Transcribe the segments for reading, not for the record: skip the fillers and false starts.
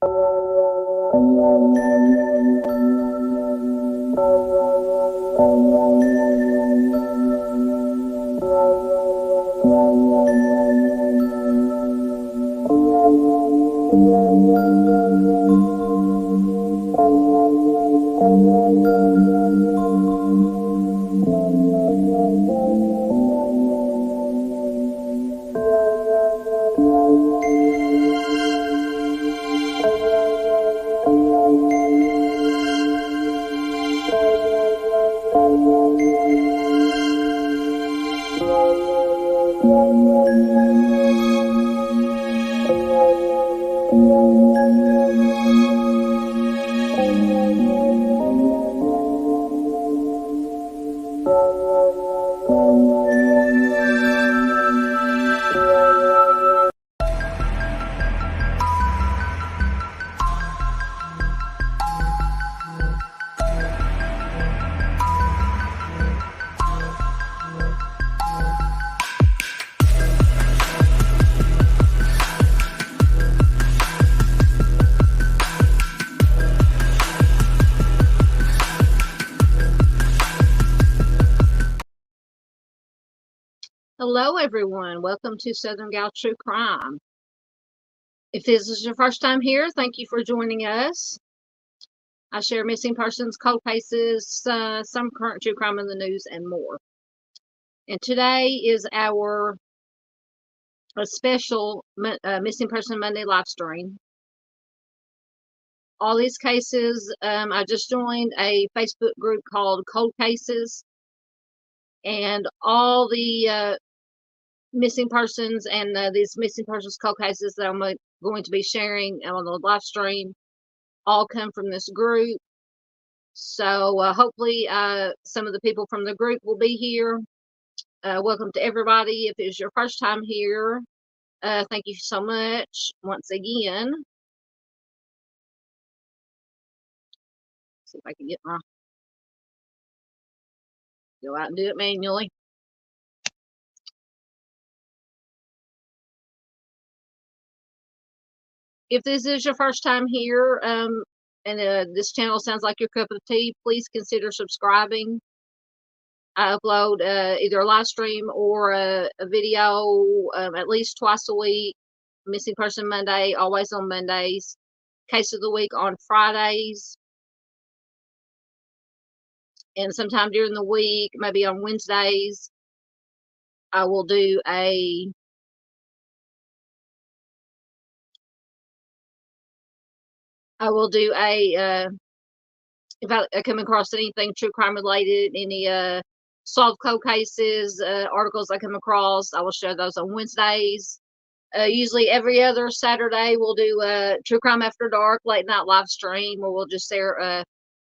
Hello everyone, welcome to Southern Gal True Crime. If this is your first time here, thank you for joining us. I share missing persons, cold cases, some current true crime in the news, and more. And today is our special Missing Person Monday live stream. All these cases, I just joined a Facebook group called Cold Cases, and all the missing persons and these missing persons cold cases that I'm going to be sharing on the live stream all come from this group. So hopefully some of the people from the group will be here. Welcome to everybody. If it's your first time here, thank you so much once again. See if I can go out and do it manually. If this is your first time here, and this channel sounds like your cup of tea, please consider subscribing. I upload either a live stream or a video at least twice a week. Missing Person Monday, always on Mondays. Case of the Week on Fridays. And sometime during the week, maybe on Wednesdays, I will do a if I come across anything true crime related, any solved cold cases, articles I come across, I will share those on Wednesdays. Usually every other Saturday we'll do a True Crime After Dark late night live stream where we'll just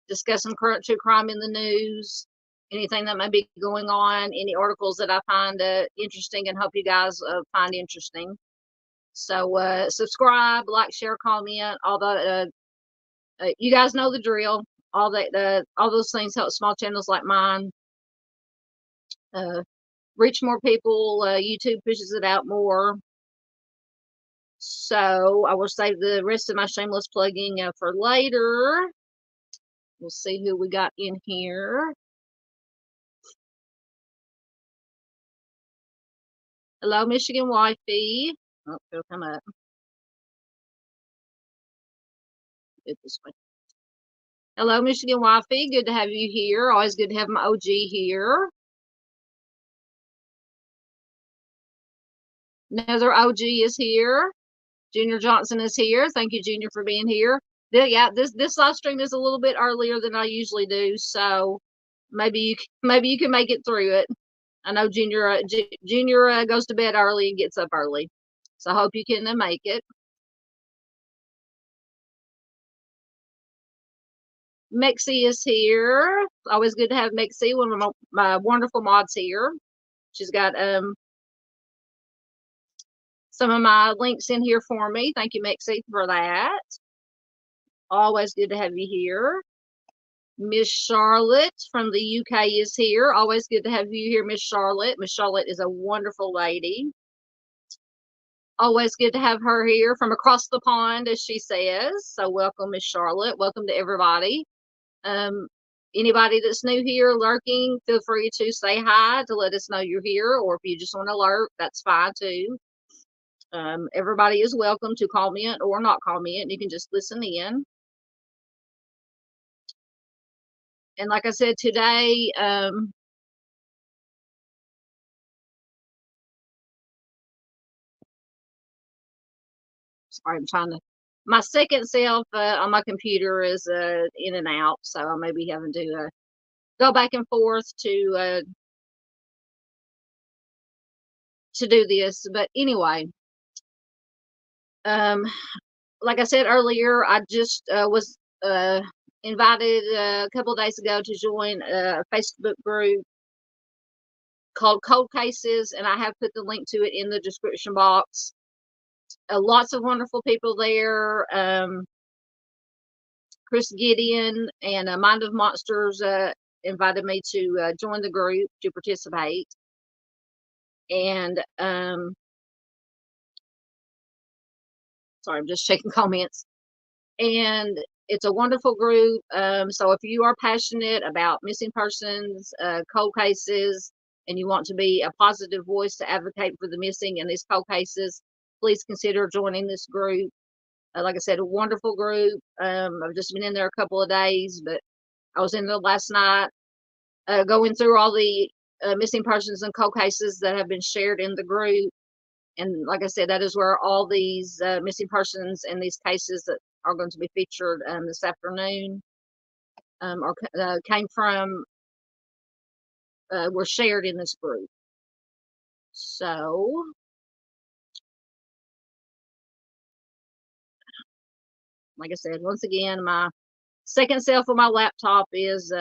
discuss some current true crime in the news, anything that might be going on, any articles that I find interesting and hope you guys find interesting. So subscribe, like, share, comment, all that. You guys know the drill. All those things help small channels like mine reach more people. YouTube pushes it out more. So I will save the rest of my shameless plugging for later. We'll see who we got in here. Hello, Michigan Wifey. Oh, it'll come up. Get this way. Hello, Michigan Wifey. Good to have you here. Always good to have my OG here. Another OG is here. Junior Johnson is here. Thank you, Junior, for being here. Yeah, this live stream is a little bit earlier than I usually do, so maybe you can make it through it. I know Junior goes to bed early and gets up early, so I hope you can make it. Mexie is here. Always good to have Mexie, one of my wonderful mods here. She's got some of my links in here for me. Thank you, Mexie, for that. Always good to have you here. Miss Charlotte from the UK is here. Always good to have you here, Miss Charlotte. Miss Charlotte is a wonderful lady. Always good to have her here from across the pond, as she says. So welcome, Miss Charlotte. Welcome to everybody. Um, Anybody that's new here, lurking, feel free to say hi to let us know you're here, or if you just want to lurk, that's fine too. Everybody is welcome to comment or not comment. You can just listen in. And like I said today, sorry, I'm trying to. My second self on my computer is in and out, so I may be having to go back and forth to do this. But anyway, um, like I said earlier, I just was invited a couple of days ago to join a Facebook group called Cold Cases, and I have put the link to it in the description box. Lots of wonderful people there. Chris Gideon and Mind of Monsters invited me to join the group to participate. And sorry, I'm just checking comments. And it's a wonderful group. So if you are passionate about missing persons, cold cases, and you want to be a positive voice to advocate for the missing in these cold cases, please consider joining this group. Like I said, a wonderful group. I've just been in there a couple of days, but I was in there last night going through all the missing persons and cold cases that have been shared in the group. And like I said, that is where all these missing persons and these cases that are going to be featured this afternoon or came from, were shared in this group. So, like I said, once again, my second self on my laptop is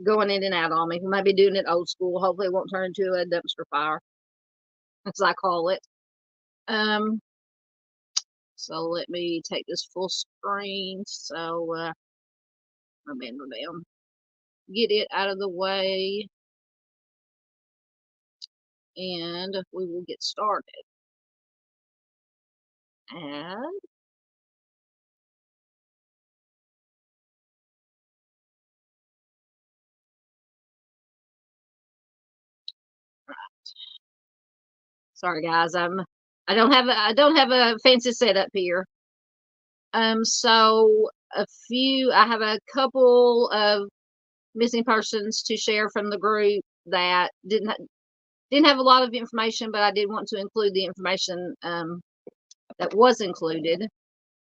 going in and out on me. Maybe doing it old school. Hopefully it won't turn into a dumpster fire, as I call it. So let me take this full screen. So, get it out of the way, and we will get started. And sorry guys, I don't have a fancy setup here. So I have a couple of missing persons to share from the group that didn't have a lot of information, but I did want to include the information that was included.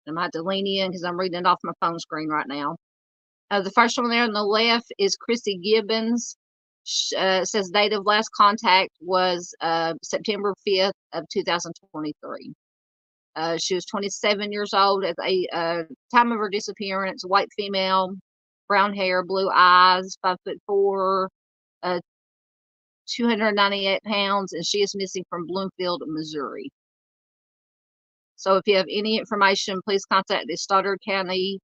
I'm going to have to lean in because I'm reading it off my phone screen right now. The first one there on the left is Chrissy Gibbons. Says date of last contact was September 5th of 2023. She was 27 years old at the time of her disappearance. White female, brown hair, blue eyes, 5'4", 298 pounds, and she is missing from Bloomfield, Missouri. So if you have any information, please contact the Stoddard County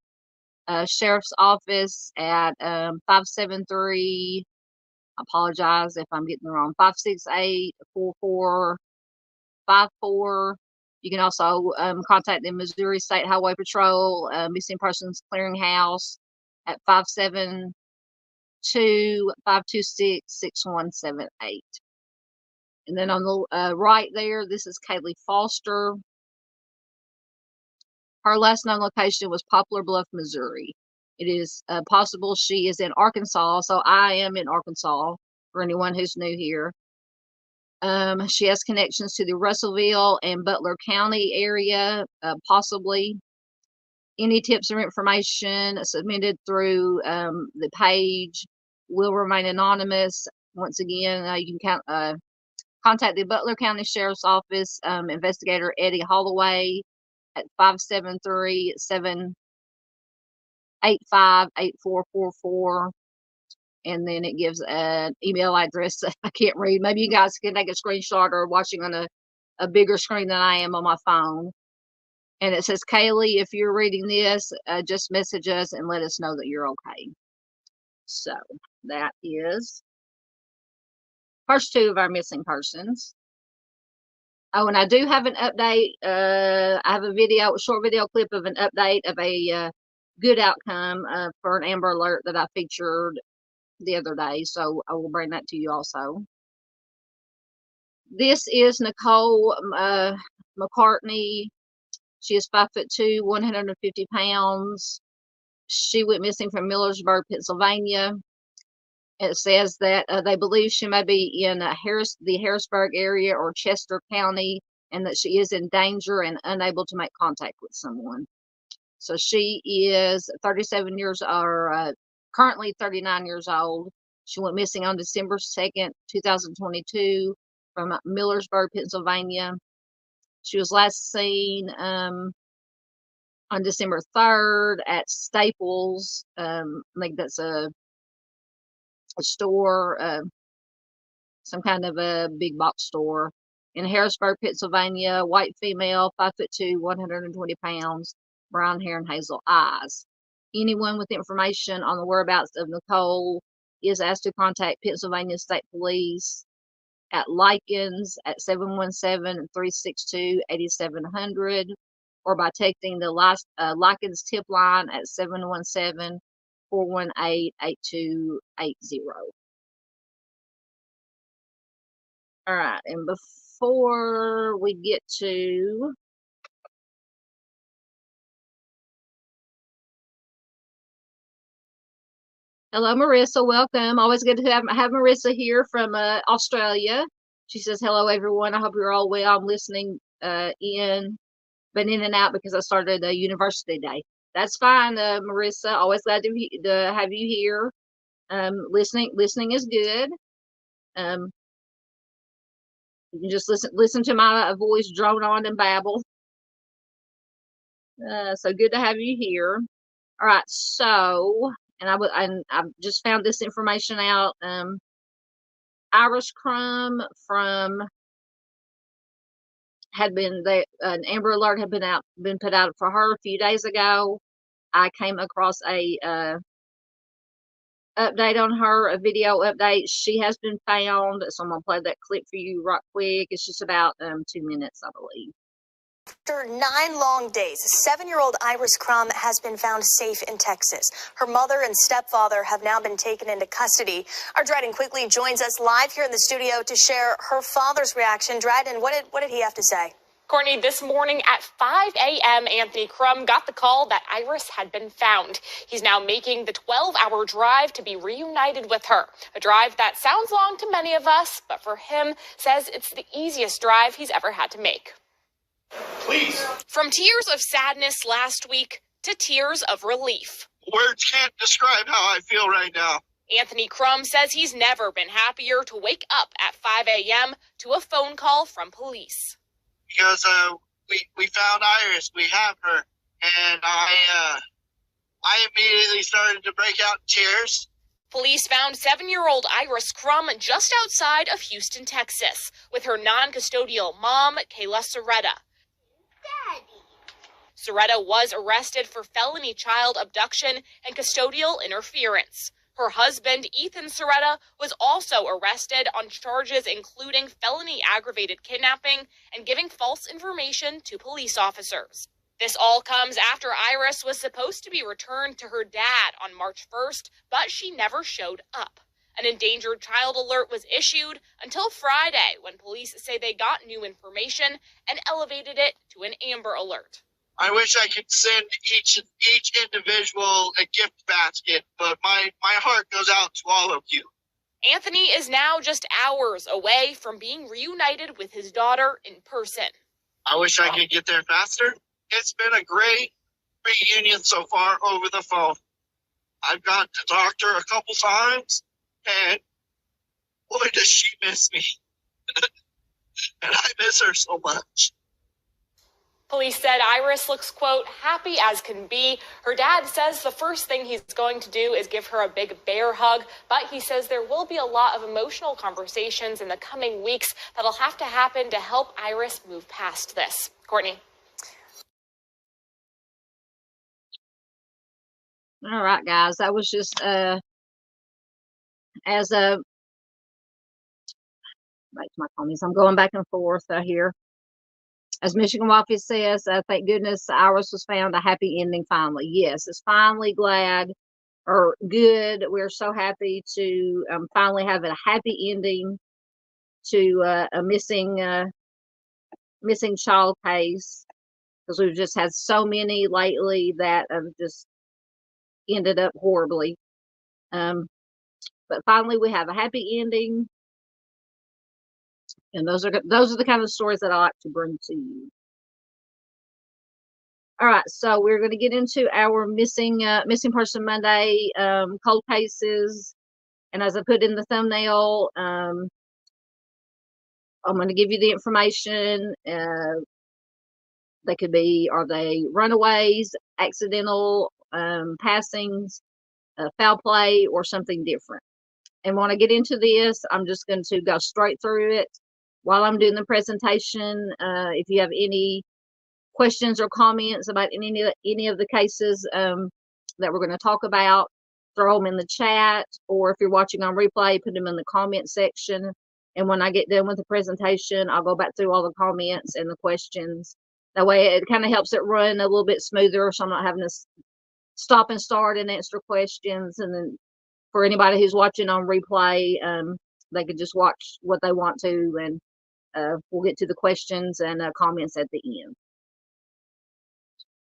Sheriff's Office at 573. I apologize if I'm getting it wrong. 568-4454. You can also contact the Missouri State Highway Patrol Missing Persons Clearinghouse at 572-526-6178. And then on the right there, this is Kaylee Foster. Her last known location was Poplar Bluff, Missouri. It is possible she is in Arkansas, so I am in Arkansas for anyone who's new here. She has connections to the Russellville and Butler County area, possibly. Any tips or information submitted through the page will remain anonymous. Once again, you can contact the Butler County Sheriff's Office investigator Eddie Holloway at 573-785-8444. And then it gives an email address that I can't read. Maybe you guys can take a screenshot or watching on a bigger screen than I am on my phone. And it says, Kaylee, if you're reading this, just message us and let us know that you're okay. So that is first two of our missing persons. Oh, and I do have an update. I have a short video clip of an update of a good outcome for an Amber Alert that I featured the other day. So I will bring that to you also. This is Nicole McCartney. She is 5'2", 150 pounds. She went missing from Millersburg, Pennsylvania. It says that they believe she may be in the Harrisburg area or Chester County, and that she is in danger and unable to make contact with someone. So she is 37 years, or currently 39 years old. She went missing on December 2nd, 2022 from Millersburg, Pennsylvania. She was last seen on December 3rd at Staples. I think that's a store, some kind of a big box store in Harrisburg, Pennsylvania. White female, 5'2", 120 pounds, brown hair and hazel eyes. Anyone with information on the whereabouts of Nicole is asked to contact Pennsylvania State Police at Likens at 717-362-8700, or by texting the Likens tip line at 717-418-8280. All right, and before we get to hello, Marissa, welcome. Always good to have Marissa here from Australia. She says, hello, everyone. I hope you're all well. I'm listening been in and out because I started a university day. That's fine, Marissa. Always glad to have you here. Listening is good. You can just listen to my voice drone on and babble. So good to have you here. All right, so, and I just found this information out. Iris Crum an Amber Alert had been put out for her a few days ago. I came across a update on her, a video update. She has been found, so I'm gonna play that clip for you right quick. It's just about 2 minutes, I believe. After 9 long days, 7-year-old Iris Crum has been found safe in Texas. Her mother and stepfather have now been taken into custody. Our Dryden quickly joins us live here in the studio to share her father's reaction. Dryden, what did he have to say? Courtney, this morning at 5 a.m., Anthony Crum got the call that Iris had been found. He's now making the 12-hour drive to be reunited with her. A drive that sounds long to many of us, but for him, says it's the easiest drive he's ever had to make. Please. From tears of sadness last week to tears of relief. Words can't describe how I feel right now. Anthony Crum says he's never been happier to wake up at 5 a.m. to a phone call from police. Because we found Iris, we have her, and I immediately started to break out in tears. Police found 7-year-old Iris Crum just outside of Houston, Texas, with her non-custodial mom, Kayla Soretta. Soretta was arrested for felony child abduction and custodial interference. Her husband, Ethan Soretta, was also arrested on charges including felony aggravated kidnapping and giving false information to police officers. This all comes after Iris was supposed to be returned to her dad on March 1st, but she never showed up. An endangered child alert was issued until Friday, when police say they got new information and elevated it to an Amber Alert. I wish I could send each individual a gift basket, but my heart goes out to all of you. Anthony is now just hours away from being reunited with his daughter in person. I wish I could get there faster. It's been a great reunion so far over the phone. I've gone to talk to her a couple times, and boy, does she miss me. And I miss her so much. Police said Iris looks, quote, happy as can be. Her dad says the first thing he's going to do is give her a big bear hug, but he says there will be a lot of emotional conversations in the coming weeks that'll have to happen to help Iris move past this. Courtney. All right, guys, that was just as Back to my comments. I'm going back and forth here. As Michigan Waffy says, thank goodness Iris was found. A happy ending finally. Yes, it's finally glad or good. We're so happy to finally have a happy ending to a missing child case, because we've just had so many lately that have just ended up horribly. But finally, we have a happy ending, and those are the kind of stories that I like to bring to you. All right, so we're going to get into our missing person Monday cold cases, and as I put in the thumbnail, I'm going to give you the information. They could be, are they runaways, accidental passings, foul play, or something different. And when I get into this, I'm just going to go straight through it while I'm doing the presentation. If you have any questions or comments about any of the cases that we're going to talk about, throw them in the chat, or if you're watching on replay, put them in the comment section. And when I get done with the presentation, I'll go back through all the comments and the questions. That way it kind of helps it run a little bit smoother, so I'm not having to stop and start and answer questions. And then for anybody who's watching on replay, they could just watch what they want to, and we'll get to the questions and comments at the end.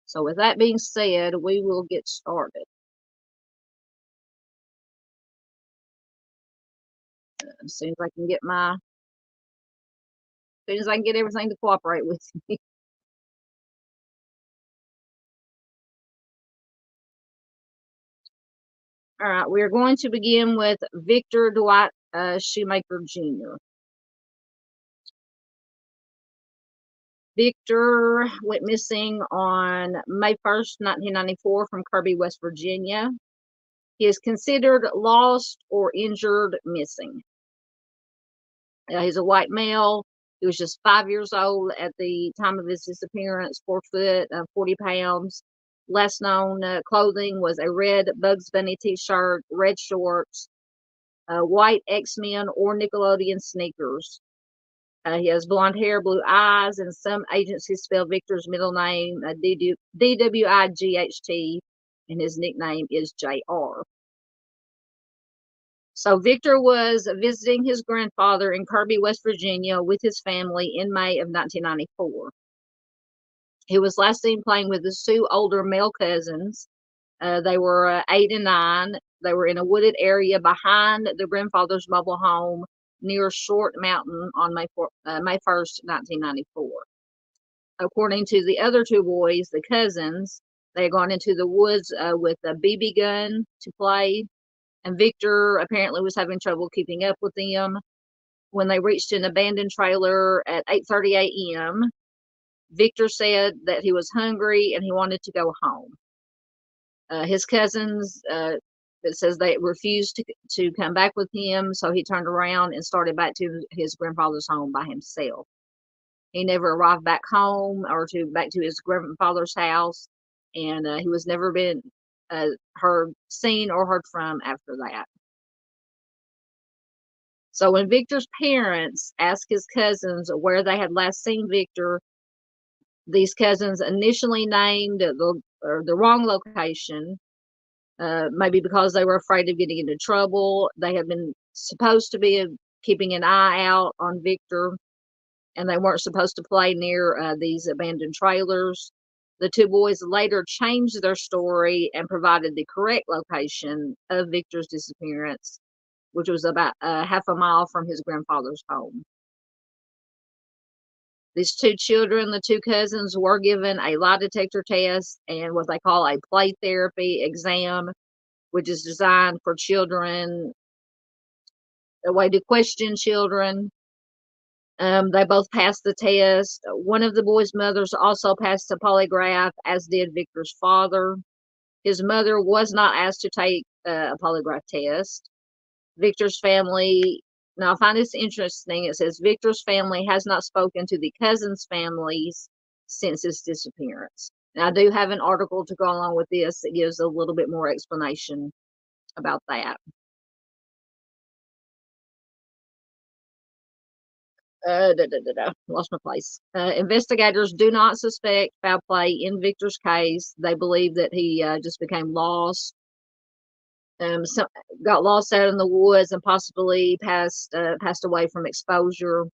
So with that being said, we will get started. As soon as I can get everything to cooperate with me. All right, we are going to begin with Victor Dwight Shoemaker Jr. Victor went missing on May 1st, 1994 from Kirby, West Virginia. He is considered lost or injured missing. He's a white male. He was just 5 years old at the time of his disappearance, 4 foot, 40 pounds. Last known clothing was a red Bugs Bunny t-shirt, red shorts, white X-Men or Nickelodeon sneakers. He has blonde hair, blue eyes, and some agencies spell Victor's middle name D-W-I-G-H-T, and his nickname is J.R. So Victor was visiting his grandfather in Kirby, West Virginia with his family in May of 1994. He was last seen playing with his 2 older male cousins. They were 8 and 9. They were in a wooded area behind the grandfather's mobile home near Short Mountain on May 1st, 1994. According to the other 2 boys, the cousins, they had gone into the woods with a BB gun to play, and Victor apparently was having trouble keeping up with them. When they reached an abandoned trailer at 8:30 a.m., Victor said that he was hungry and he wanted to go home. His cousins, it says they refused to come back with him, so he turned around and started back to his grandfather's home by himself. He never arrived back home or back to his grandfather's house, and he was never been seen or heard from after that. So when Victor's parents asked his cousins where they had last seen Victor, these cousins initially named the wrong location, maybe because they were afraid of getting into trouble. They had been supposed to be keeping an eye out on Victor, and they weren't supposed to play near these abandoned trailers. The 2 boys later changed their story and provided the correct location of Victor's disappearance, which was about half a mile from his grandfather's home. These 2 children, the 2 cousins, were given a lie detector test and what they call a play therapy exam, which is designed for children, a way to question children. They both passed the test. One of the boys' mothers also passed the polygraph, as did Victor's father. His mother was not asked to take a polygraph test. Victor's family, now I find this interesting, it says Victor's family has not spoken to the cousins' families since his disappearance. Now I do have an article to go along with this that gives a little bit more explanation about that. Lost my place. Investigators do not suspect foul play in Victor's case. They believe that he just became lost, got lost out in the woods, and possibly passed away from exposure.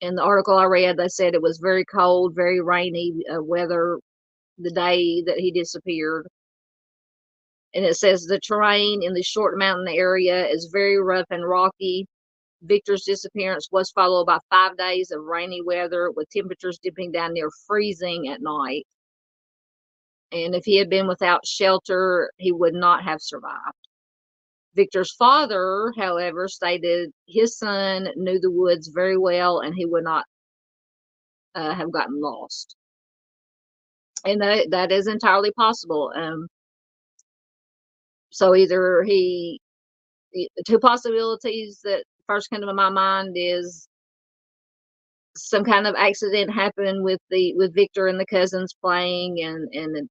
In the article I read, they said it was very cold, very rainy weather the day that he disappeared. And it says the terrain in the short mountain area is very rough and rocky. Victor's disappearance was followed by 5 days of rainy weather with temperatures dipping down near freezing at night. And if he had been without shelter, he would not have survived. Victor's father, however, stated his son knew the woods very well and he would not have gotten lost. And that is entirely possible. So either two possibilities that first come to my mind is some kind of accident happened with Victor and the cousins playing, and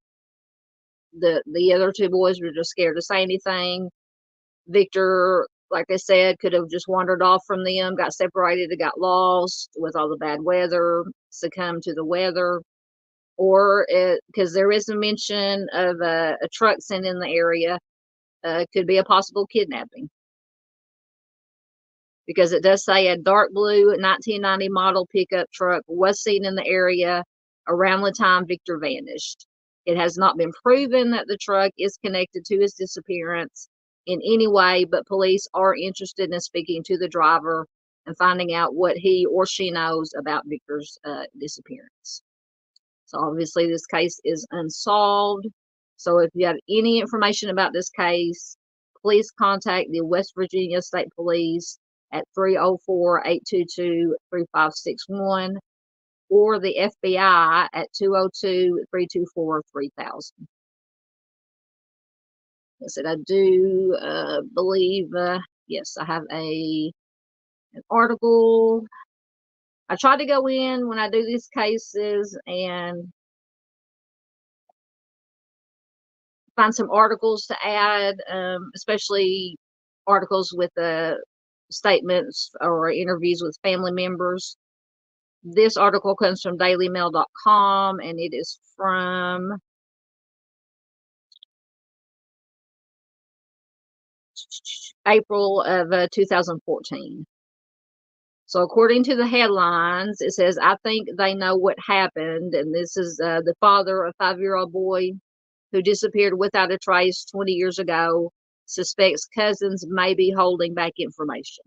the other two boys were just scared to say anything. Victor, like I said, could have just wandered off from them, got separated, got lost with all the bad weather, succumbed to the weather, or because there is a mention of a truck sent in the area, could be a possible kidnapping. Because it does say a dark blue 1990 model pickup truck was seen in the area around the time Victor vanished. It has not been proven that the truck is connected to his disappearance in any way, but police are interested in speaking to the driver and finding out what he or she knows about Victor's disappearance. So obviously this case is unsolved. So if you have any information about this case, please contact the West Virginia State Police at 304-822-3561 or the FBI at 202-324-3000. I said I do believe, yes, I have an article. I try to go in when I do these cases and find some articles to add, especially articles with statements or interviews with family members. This article comes from dailymail.com and it is from April of 2014. So according to the headlines, it says, I think they know what happened. And this is the father of a 5-year-old boy who disappeared without a trace 20 years ago, suspects cousins may be holding back information.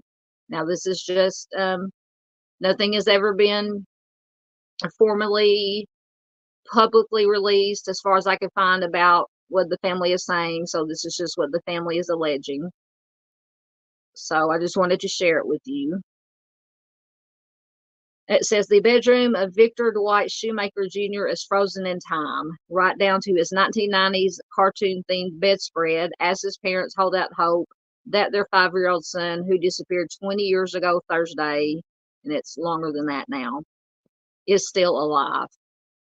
Now, this is just, nothing has ever been formally, publicly released as far as I can find about what the family is saying. So this is just what the family is alleging. So I just wanted to share it with you. It says the bedroom of Victor Dwight Shoemaker Jr. is frozen in time, right down to his 1990s cartoon-themed bedspread, as his parents hold out hope that their 5-year-old son, who disappeared 20 years ago Thursday, and it's longer than that now, is still alive.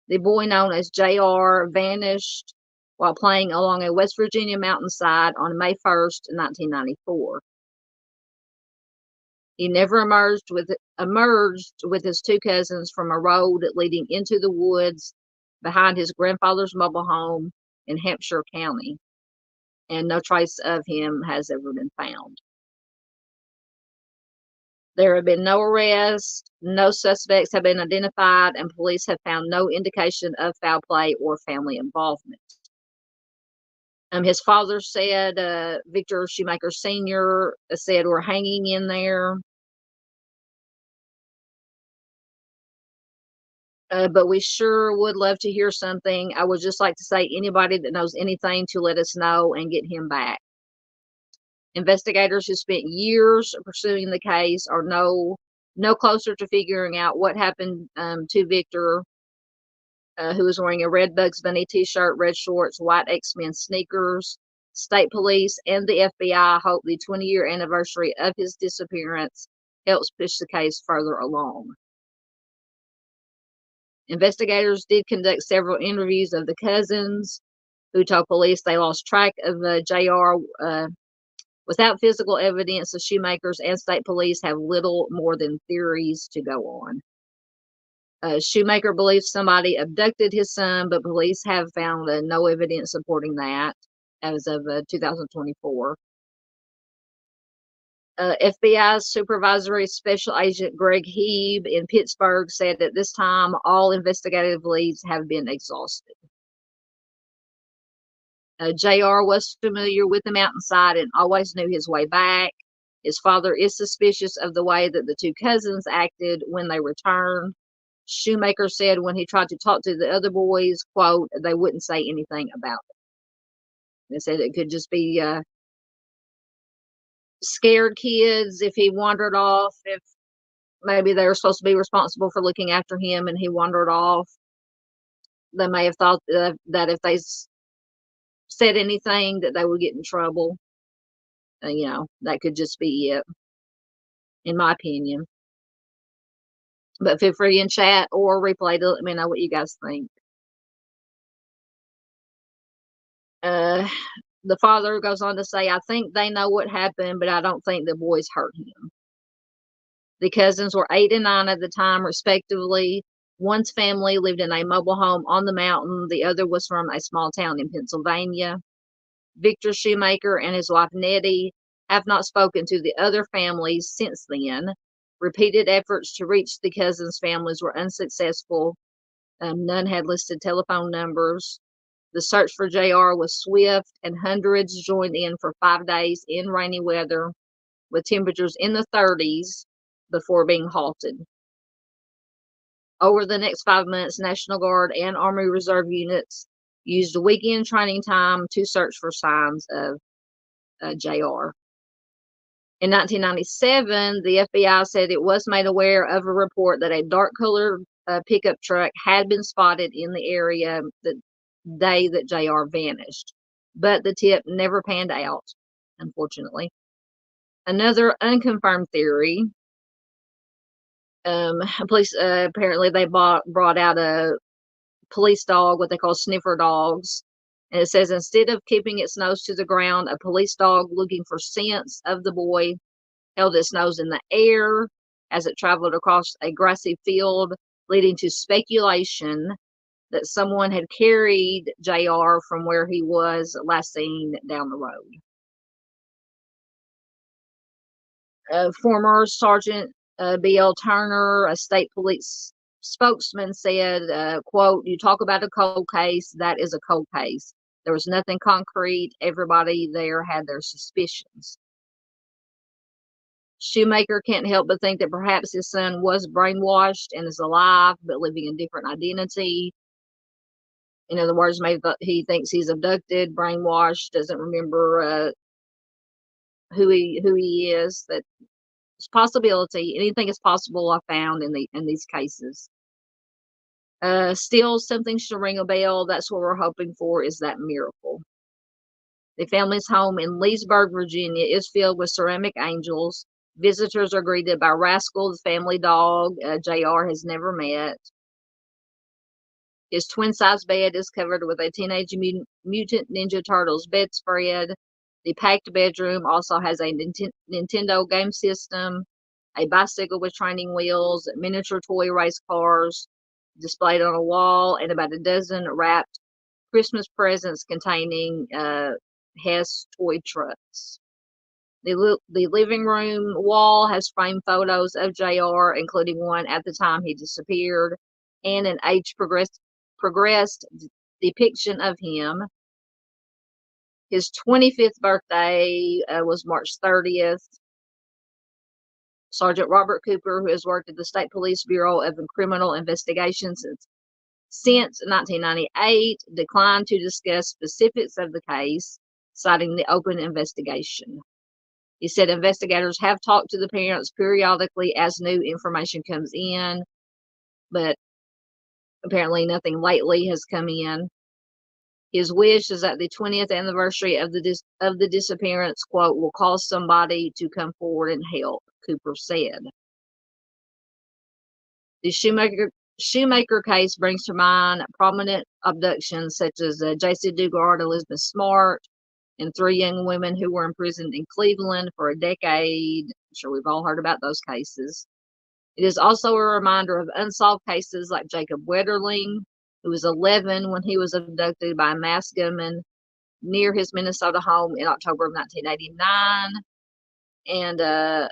The boy known as JR vanished while playing along a West Virginia mountainside on May 1st, 1994. He never emerged with his two cousins from a road leading into the woods behind his grandfather's mobile home in Hampshire County, and no trace of him has ever been found. There have been no arrests, no suspects have been identified, and police have found no indication of foul play or family involvement. His father said, Victor Shoemaker Sr. said, we're hanging in there. But we sure would love to hear something. I would just like to say anybody that knows anything to let us know and get him back. Investigators who spent years pursuing the case are no closer to figuring out what happened to Victor, who was wearing a red Bugs Bunny t-shirt, red shorts, white X-Men sneakers. State police and the FBI hope the 20-year anniversary of his disappearance helps push the case further along. Investigators did conduct several interviews of the cousins, who told police they lost track of JR Without physical evidence, the Shoemakers and state police have little more than theories to go on. Shoemaker believes somebody abducted his son, but police have found no evidence supporting that as of 2024. FBI Supervisory Special Agent Greg Heeb in Pittsburgh said at this time all investigative leads have been exhausted. JR was familiar with the mountainside and always knew his way back. His father is suspicious of the way that the two cousins acted when they returned. Shoemaker said when he tried to talk to the other boys, quote, they wouldn't say anything about it. They said it could just be scared kids if he wandered off, if maybe they were supposed to be responsible for looking after him and he wandered off. They may have thought that if they said anything that they would get in trouble. That could just be it, in my opinion. But feel free in chat or replay to let me know what you guys think. The father goes on to say, I think they know what happened, but I don't think the boys hurt him. The cousins were 8 and 9 at the time, respectively. One's family lived in a mobile home on the mountain. The other was from a small town in Pennsylvania. Victor Shoemaker and his wife Nettie have not spoken to the other families since then. Repeated efforts to reach the cousins' families were unsuccessful. None had listed telephone numbers. The search for JR was swift, and hundreds joined in for 5 days in rainy weather with temperatures in the 30s before being halted. Over the next 5 months, National Guard and Army Reserve units used weekend training time to search for signs of JR. In 1997, the FBI said it was made aware of a report that a dark-colored pickup truck had been spotted in the area the day that JR vanished, but the tip never panned out, unfortunately. Another unconfirmed theory, police apparently they brought out a police dog, what they call sniffer dogs. And it says instead of keeping its nose to the ground, a police dog looking for scents of the boy held its nose in the air as it traveled across a grassy field, leading to speculation that someone had carried JR from where he was last seen down the road. Former Sergeant B.L. Turner, a state police spokesman, said, quote, you talk about a cold case, that is a cold case. There was nothing concrete. Everybody there had their suspicions. Shoemaker can't help but think that perhaps his son was brainwashed and is alive, but living a different identity. In other words, maybe he thinks he's abducted, brainwashed, doesn't remember who he is. That's a possibility. Anything is possible. I found in these cases. Still, something should ring a bell. That's what we're hoping for, is that miracle. The family's home in Leesburg, Virginia, is filled with ceramic angels. Visitors are greeted by Rascal, the family dog JR has never met. His twin-size bed is covered with a Teenage Mutant Ninja Turtles bedspread. The packed bedroom also has a Nintendo game system, a bicycle with training wheels, miniature toy race cars displayed on a wall, and about a dozen wrapped Christmas presents containing Hess toy trucks. The living room wall has framed photos of JR, including one at the time he disappeared, and an age-progressed depiction of him. His 25th birthday was March 30th. Sergeant Robert Cooper, who has worked at the State Police Bureau of Criminal Investigations since 1998, declined to discuss specifics of the case, citing the open investigation. He said investigators have talked to the parents periodically as new information comes in, but apparently nothing lately has come in. His wish is that the 20th anniversary of the disappearance, quote, will cause somebody to come forward and help, Cooper said. The Shoemaker case brings to mind prominent abductions such as J.C. Dugard, Elizabeth Smart, and 3 young women who were imprisoned in Cleveland for a decade. I'm sure we've all heard about those cases. It is also a reminder of unsolved cases like Jacob Wetterling, who was 11 when he was abducted by a masked gunman near his Minnesota home in October of 1989, and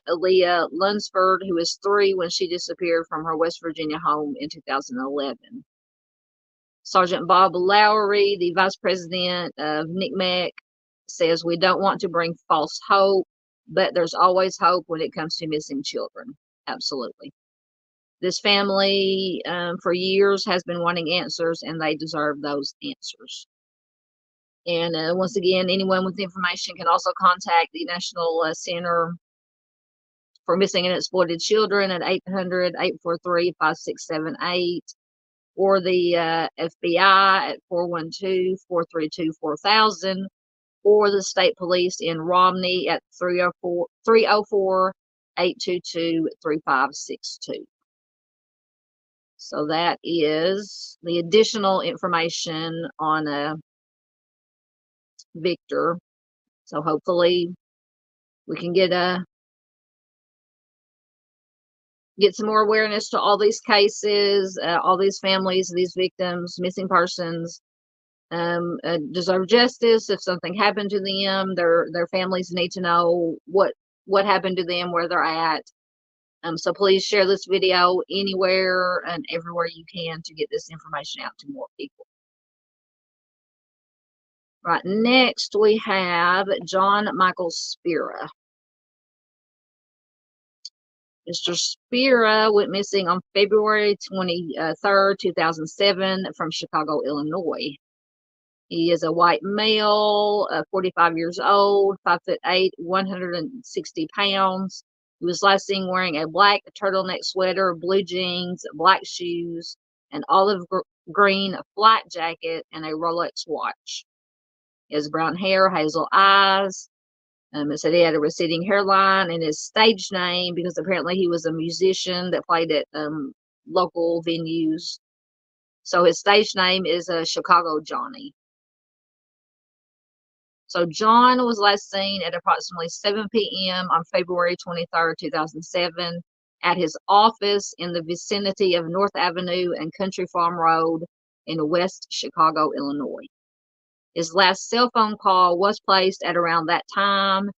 Aaliyah Lunsford, who was 3 when she disappeared from her West Virginia home in 2011. Sergeant Bob Lowry, the vice president of NCMEC, says, "We don't want to bring false hope, but there's always hope when it comes to missing children." Absolutely. This family for years has been wanting answers, and they deserve those answers. And once again, anyone with information can also contact the National Center for Missing and Exploited Children at 800-843-5678, or the FBI at 412-432-4000, or the state police in Romney at 304-822-3562. So that is the additional information on Victor. So hopefully we can get some more awareness to all these cases, all these families, these victims, missing persons, deserve justice. If something happened to them, their families need to know what happened to them, where they're at. So please share this video anywhere and everywhere you can to get this information out to more people. Right, next we have John Michael Spira. Mr. Spira went missing on February 23rd, 2007 from Chicago, Illinois. He is a white male, 45 years old, 5'8", 160 pounds. He was last seen wearing a black turtleneck sweater, blue jeans, black shoes, an olive green flight jacket, and a Rolex watch. He has brown hair, hazel eyes. It said he had a receding hairline, and his stage name, because apparently he was a musician that played at local venues. So his stage name is Chicago Johnny. So John was last seen at approximately 7 p.m. on February 23rd, 2007 at his office in the vicinity of North Avenue and Country Farm Road in West Chicago, Illinois. His last cell phone call was placed at around that time.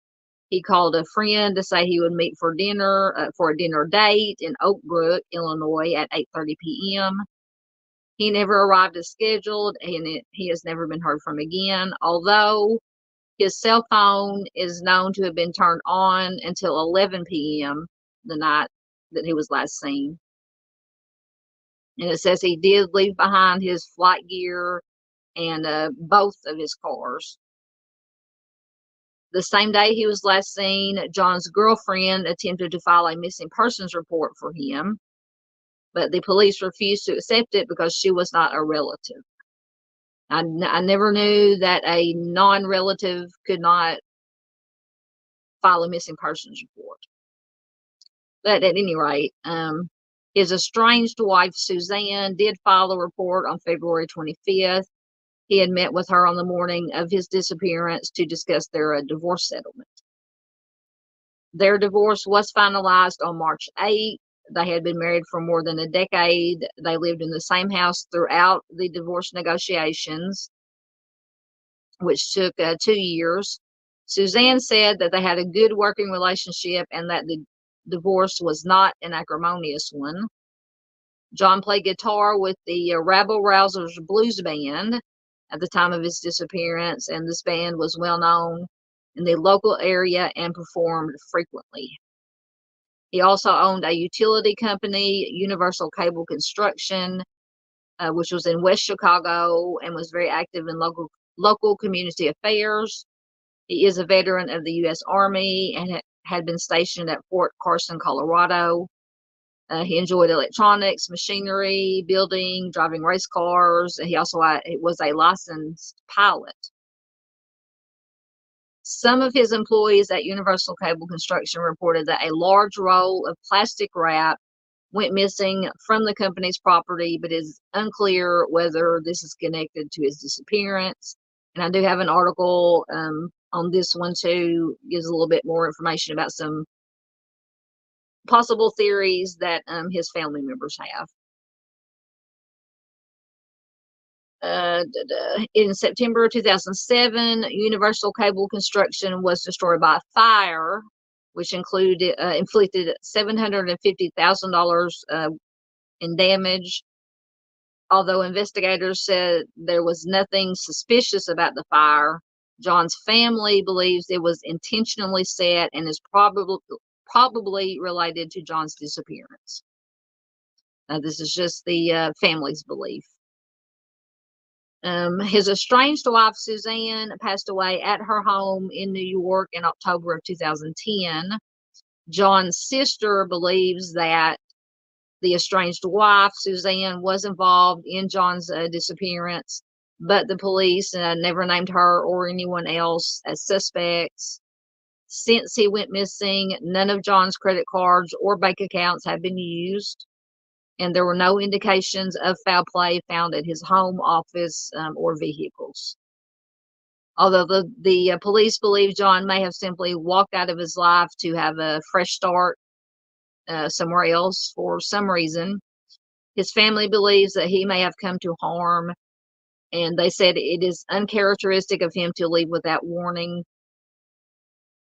He called a friend to say he would meet for dinner, for a dinner date in Oak Brook, Illinois at 8:30 p.m. He never arrived as scheduled, and he has never been heard from again, although his cell phone is known to have been turned on until 11 p.m. the night that he was last seen. And it says he did leave behind his flight gear and both of his cars. The same day he was last seen, John's girlfriend attempted to file a missing persons report for him, but the police refused to accept it because she was not a relative. I never knew that a non-relative could not file a missing persons report. But at any rate, his estranged wife, Suzanne, did file a report on February 25th. He had met with her on the morning of his disappearance to discuss their divorce settlement. Their divorce was finalized on March 8th. They had been married for more than a decade. They lived in the same house throughout the divorce negotiations, which took 2 years. Suzanne said that they had a good working relationship and that the divorce was not an acrimonious one. John played guitar with the Rabble Rousers Blues Band at the time of his disappearance, and this band was well known in the local area and performed frequently. He also owned a utility company, Universal Cable Construction, which was in West Chicago, and was very active in local community affairs. He is a veteran of the U.S. Army and had been stationed at Fort Carson, Colorado. He enjoyed electronics, machinery, building, driving race cars. He also was a licensed pilot. Some of his employees at Universal Cable Construction reported that a large roll of plastic wrap went missing from the company's property, but it is unclear whether this is connected to his disappearance. And I do have an article on this one too, gives a little bit more information about some possible theories that his family members have. In September 2007, Universal Cable Construction was destroyed by a fire, which inflicted $750,000 in damage. Although investigators said there was nothing suspicious about the fire, John's family believes it was intentionally set and is probably related to John's disappearance. This is just the family's belief. His estranged wife, Suzanne, passed away at her home in New York in October of 2010. John's sister believes that the estranged wife, Suzanne, was involved in John's disappearance, but the police never named her or anyone else as suspects. Since he went missing, none of John's credit cards or bank accounts have been used, and there were no indications of foul play found at his home, office, or vehicles. Although the police believe John may have simply walked out of his life to have a fresh start somewhere else for some reason, his family believes that he may have come to harm, and they said it is uncharacteristic of him to leave without warning.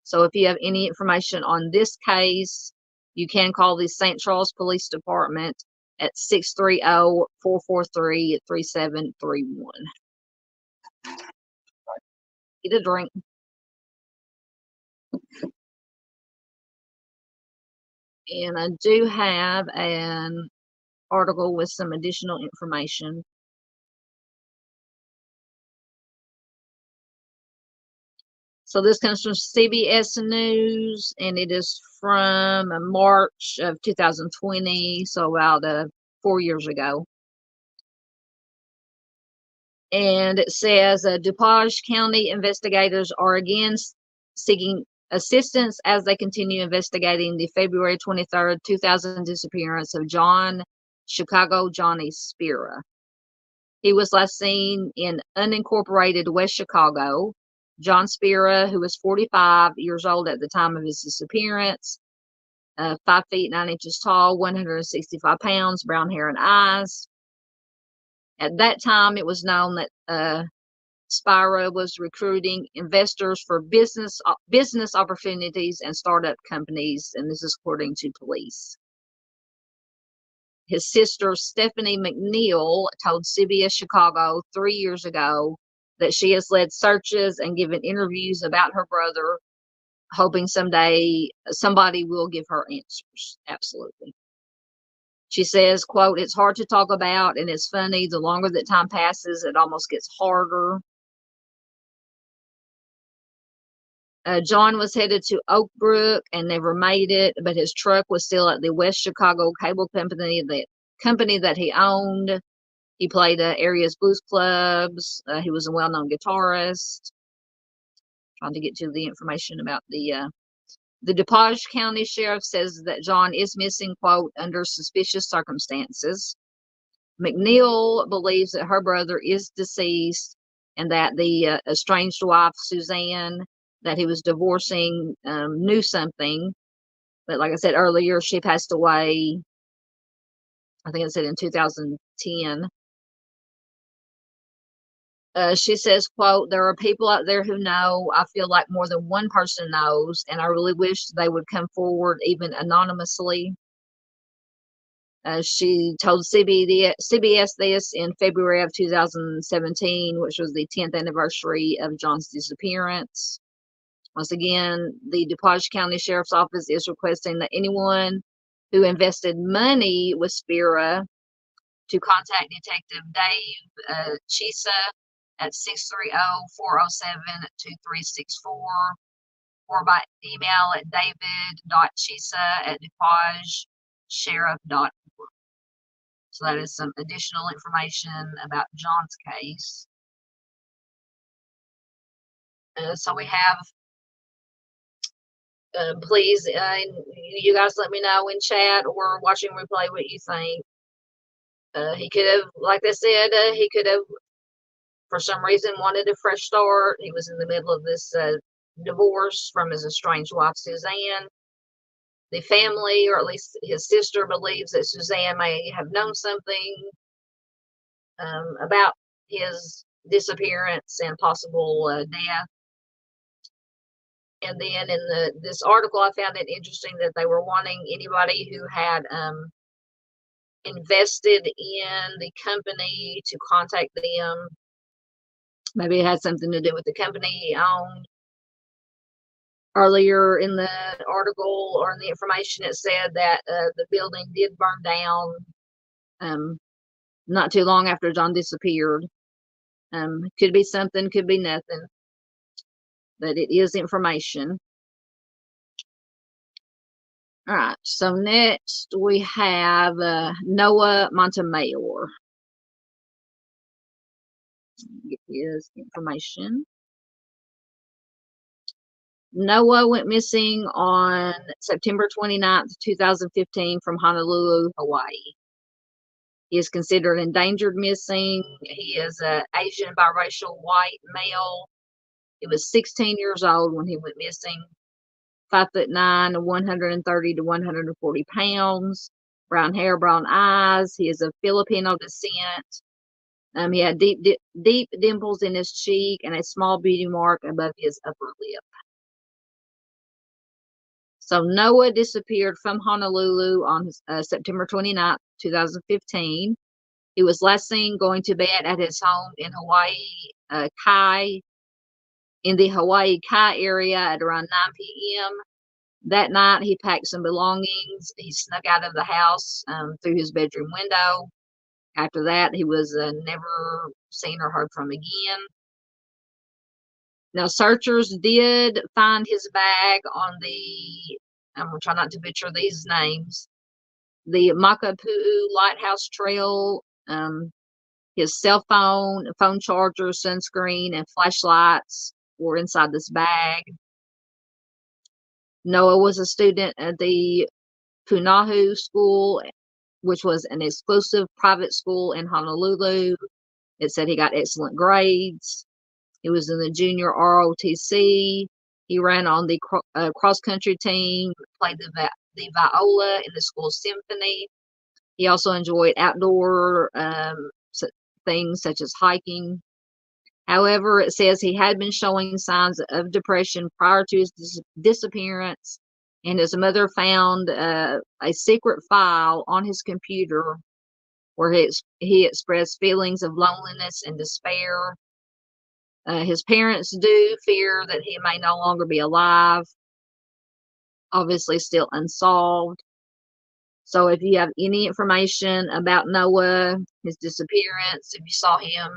So if you have any information on this case, you can call the St. Charles Police Department at 630-443-3731. Get a drink. And I do have an article with some additional information. So this comes from CBS News, and it is from March of 2020, so about 4 years ago. And it says DuPage County investigators are again seeking assistance as they continue investigating the February 23rd, 2000 disappearance of John Chicago Johnny Spira. He was last seen in unincorporated West Chicago. John Spira, who was 45 years old at the time of his disappearance, 5 feet 9 inches tall, 165 pounds, brown hair and eyes. At that time, it was known that Spira was recruiting investors for business opportunities and startup companies, and this is according to police. His sister, Stephanie McNeil, told CBS Chicago 3 years ago that she has led searches and given interviews about her brother, hoping someday somebody will give her answers. Absolutely. She says, quote, "It's hard to talk about, and it's funny. The longer that time passes, it almost gets harder." John was headed to Oak Brook and never made it, but his truck was still at the West Chicago Cable Company, the company that he owned. He played area's blues clubs. He was a well-known guitarist. Trying to get to the information about the DuPage County Sheriff says that John is missing, quote, under suspicious circumstances. McNeil believes that her brother is deceased and that the estranged wife, Suzanne, that he was divorcing, knew something. But like I said earlier, she passed away, I think it said in 2010. She says, quote, "There are people out there who know. I feel like more than one person knows, and I really wish they would come forward, even anonymously." She told CBS this in February of 2017, which was the 10th anniversary of John's disappearance. Once again, the DuPage County Sheriff's Office is requesting that anyone who invested money with Spira to contact Detective Dave Chisa at 630-407-2364 or by email at david.chisa@dupagesheriff.org. So that is some additional information about John's case. So we have, please, you guys let me know in chat or watching replay what you think. He could have, like I said, he could have for some reason wanted a fresh start. He was in the middle of this divorce from his estranged wife, Suzanne. The family, or at least his sister, believes that Suzanne may have known something about his disappearance and possible death. And then in this article, I found it interesting that they were wanting anybody who had invested in the company to contact them. Maybe it had something to do with the company he owned. Earlier in the article, or in the information, it said that the building did burn down not too long after John disappeared. Could be something, could be nothing, but it is information. All right, so next we have Noah Montemayor. Get his information. Noah went missing on September 29th, 2015 from Honolulu, Hawaii. He is considered endangered missing. He is an Asian biracial white male. He was 16 years old when he went missing. 5'9", 130 to 140 pounds. Brown hair, brown eyes. He is of Filipino descent. He had deep dimples in his cheek and a small beauty mark above his upper lip. So Noah disappeared from Honolulu on September 29th, 2015. He was last seen going to bed at his home in Hawaii Kai, in the Hawaii Kai area at around 9 p.m. That night, he packed some belongings. He snuck out of the house through his bedroom window. After that, he was never seen or heard from again. Now, searchers did find his bag on the, I'm going to try not to butcher these names, the Makapu'u Lighthouse Trail. His cell phone, phone charger, sunscreen, and flashlights were inside this bag. Noah was a student at the Punahu School, which was an exclusive private school in Honolulu. It said he got excellent grades. He was in the junior ROTC. He ran on the cross-country team, played the viola in the school symphony. He also enjoyed outdoor things such as hiking. However, it says he had been showing signs of depression prior to his disappearance, and his mother found a secret file on his computer where he expressed feelings of loneliness and despair. His parents do fear that he may no longer be alive, obviously still unsolved. So if you have any information about Noah, his disappearance, if you saw him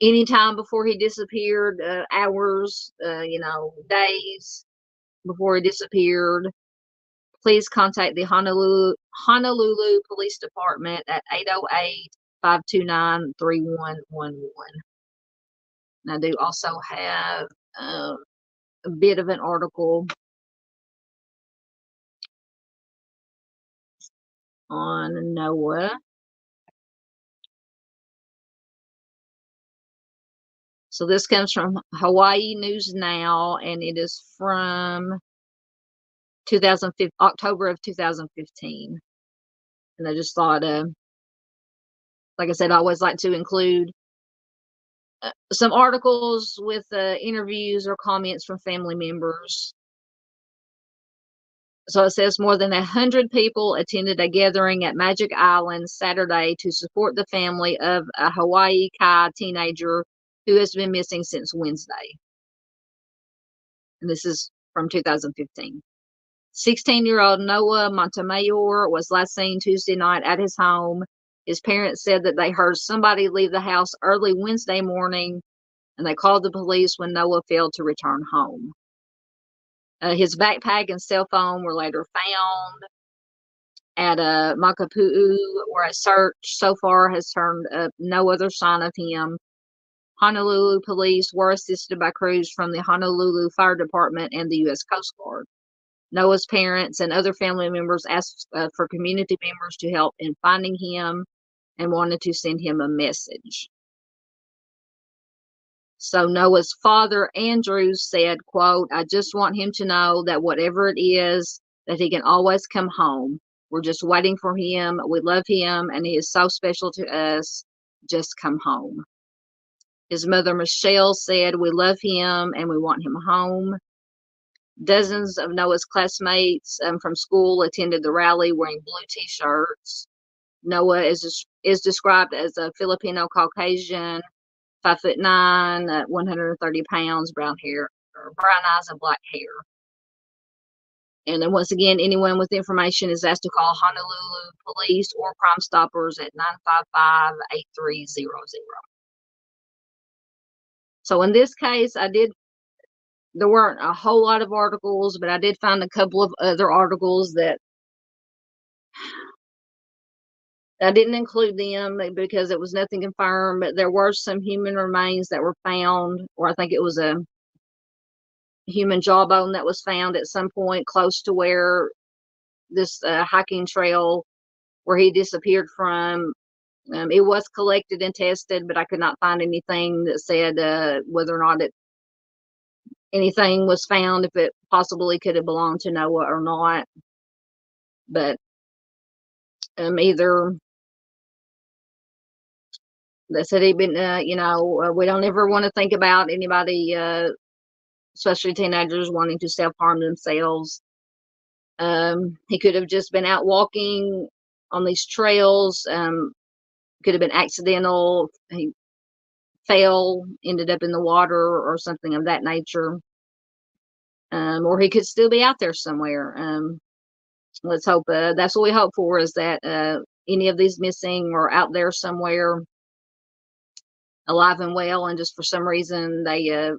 anytime before he disappeared, hours, days before he disappeared, please contact the Honolulu Police Department at 808-529-3111. And I do also have a bit of an article on Noah. So this comes from Hawaii News Now, and it is from October of 2015. And I just thought, like I said, I always like to include some articles with interviews or comments from family members. So it says more than 100 people attended a gathering at Magic Island Saturday to support the family of a Hawaii Kai teenager who has been missing since Wednesday. And this is from 2015. 16-year-old Noah Montemayor was last seen Tuesday night at his home. His parents said that they heard somebody leave the house early Wednesday morning, and they called the police when Noah failed to return home. His backpack and cell phone were later found at Makapu'u, where a search so far has turned up no other sign of him. Honolulu police were assisted by crews from the Honolulu Fire Department and the U.S. Coast Guard. Noah's parents and other family members asked for community members to help in finding him and wanted to send him a message. So Noah's father, Andrew, said, quote, "I just want him to know that whatever it is, that he can always come home. We're just waiting for him. We love him, and he is so special to us. Just come home." His mother, Michelle, said, "We love him, and we want him home." Dozens of Noah's classmates from school attended the rally wearing blue T-shirts. Noah is described as a Filipino Caucasian, 5'9", 130 pounds, brown eyes, and black hair. And then once again, anyone with information is asked to call Honolulu Police or Crime Stoppers at 955-8300. So in this case, there weren't a whole lot of articles, but I did find a couple of other articles that I didn't include them because it was nothing confirmed, but there were some human remains that were found, or I think it was a human jawbone that was found at some point close to where this hiking trail where he disappeared from. It was collected and tested, but I could not find anything that said whether or not anything was found, if it possibly could have belonged to Noah or not. But either they said he'd been, we don't ever want to think about anybody, especially teenagers, wanting to self-harm themselves. He could have just been out walking on these trails. Could have been accidental. He fell, ended up in the water or something of that nature. Or he could still be out there somewhere. Let's hope, that's what we hope for, is that any of these missing are out there somewhere alive and well, and just for some reason they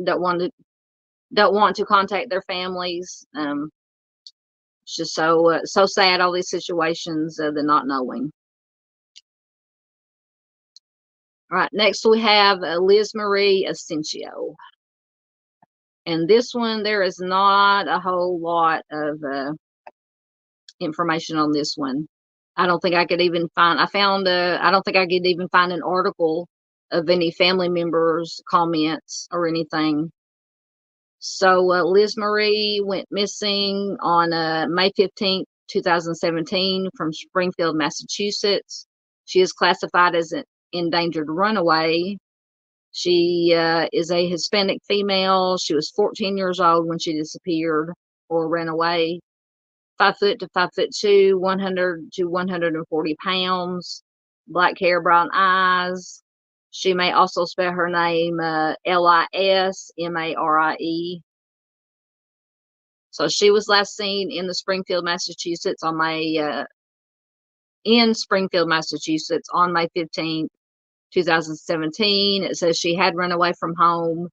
don't want to contact their families. It's just so sad, all these situations, the not knowing. All right, next we have Liz Marie Asensio. And this one, there is not a whole lot of information on this one. I don't think I could even find, I don't think I could even find an article of any family members' comments or anything. So Liz Marie went missing on May 15th, 2017 from Springfield, Massachusetts. She is classified as an endangered runaway. She is a Hispanic female. She was 14 years old when she disappeared or ran away. 5 foot to 5'2", 100 to 140 pounds, black hair, brown eyes. She may also spell her name Lismarie. So she was last seen in Springfield, Massachusetts on May 15th, 2017. It says she had run away from home,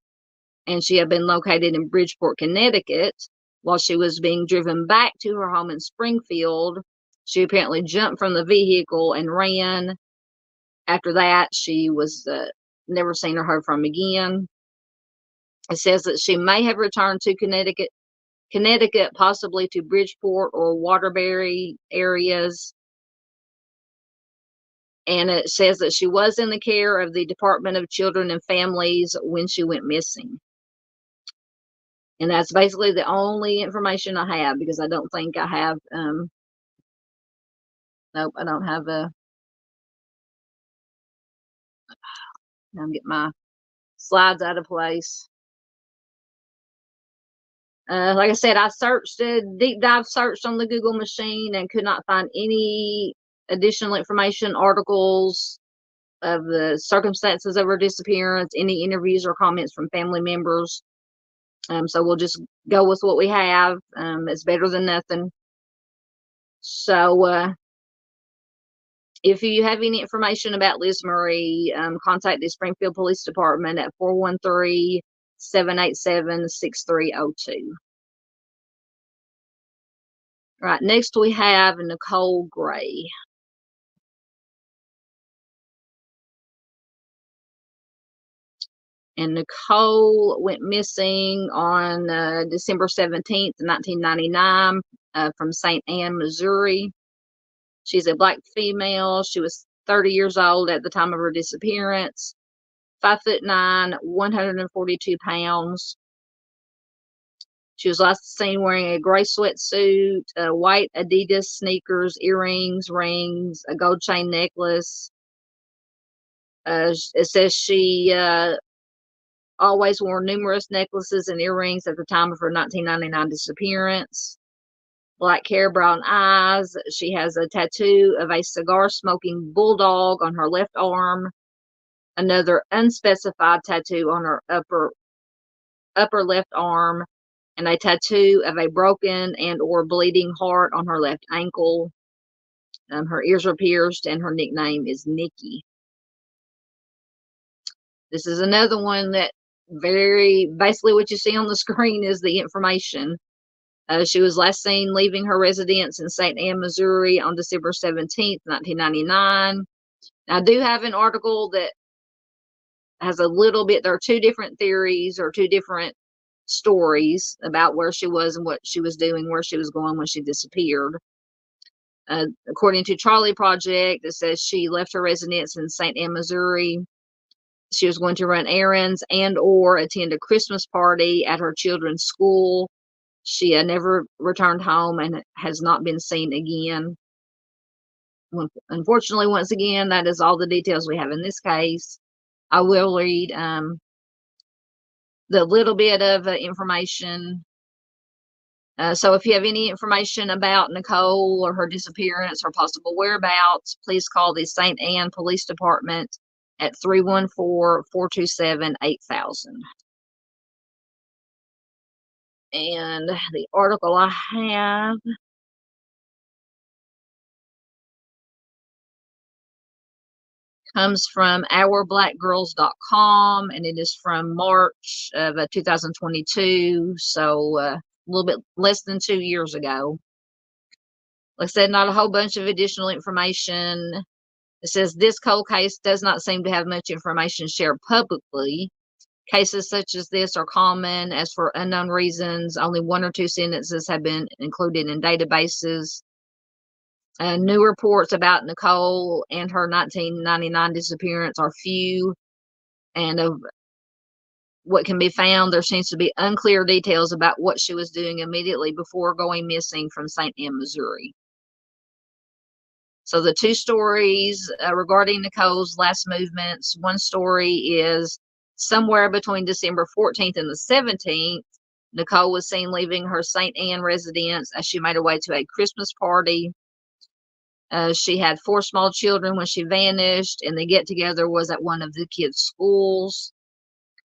and she had been located in Bridgeport, Connecticut. While she was being driven back to her home in Springfield, she apparently jumped from the vehicle and ran. After that, she was never seen or heard from again. It says that she may have returned to Connecticut, possibly to Bridgeport or Waterbury areas. And it says that she was in the care of the Department of Children and Families when she went missing. And that's basically the only information I have, because I don't think I have, nope, I don't have I'm getting my slides out of place. Like I said, I searched a deep dive searched on the Google machine and could not find any additional information, articles of the circumstances of her disappearance, any interviews or comments from family members. So we'll just go with what we have. It's better than nothing. So if you have any information about Liz Marie, contact the Springfield Police Department at 413-787-6302. All right, next we have Nicole Gray. And Nicole went missing on December 17th, 1999, from St. Anne, Missouri. She's a black female. She was 30 years old at the time of her disappearance. 5'9", 142 pounds. She was last seen wearing a gray sweatsuit, white Adidas sneakers, earrings, rings, a gold chain necklace. It says she always wore numerous necklaces and earrings at the time of her 1999 disappearance. Black hair, brown eyes. She has a tattoo of a cigar-smoking bulldog on her left arm. Another unspecified tattoo on her upper left arm, and a tattoo of a broken and or bleeding heart on her left ankle. Her ears are pierced, and her nickname is Nikki. This is another one that basically what you see on the screen is the information. She was last seen leaving her residence in St. Anne, Missouri on December 17th, 1999. Now, I do have an article that has a little bit, there are two different theories or two different stories about where she was and what she was doing, where she was going when she disappeared. According to Charley Project, it says she left her residence in St. Anne, Missouri. She was going to run errands and or attend a Christmas party at her children's school. She never returned home and has not been seen again. Unfortunately, once again, that is all the details we have in this case. I will read the little bit of information. So if you have any information about Nicole or her disappearance or possible whereabouts, please call the St. Anne Police Department at 314-427-8000. And the article I have comes from ourblackgirls.com, and it is from March of 2022, so a little bit less than 2 years ago. Like I said, not a whole bunch of additional information. It says this cold case does not seem to have much information shared publicly. Cases such as this are common, as for unknown reasons, only 1 or 2 sentences have been included in databases. New reports about Nicole and her 1999 disappearance are few, and of what can be found, there seems to be unclear details about what she was doing immediately before going missing from St. Anne, Missouri. So the 2 stories regarding Nicole's last movements, one story is somewhere between December 14th and the 17th, Nicole was seen leaving her St. Anne residence as she made her way to a Christmas party. She had 4 small children when she vanished, and the get-together was at one of the kids' schools.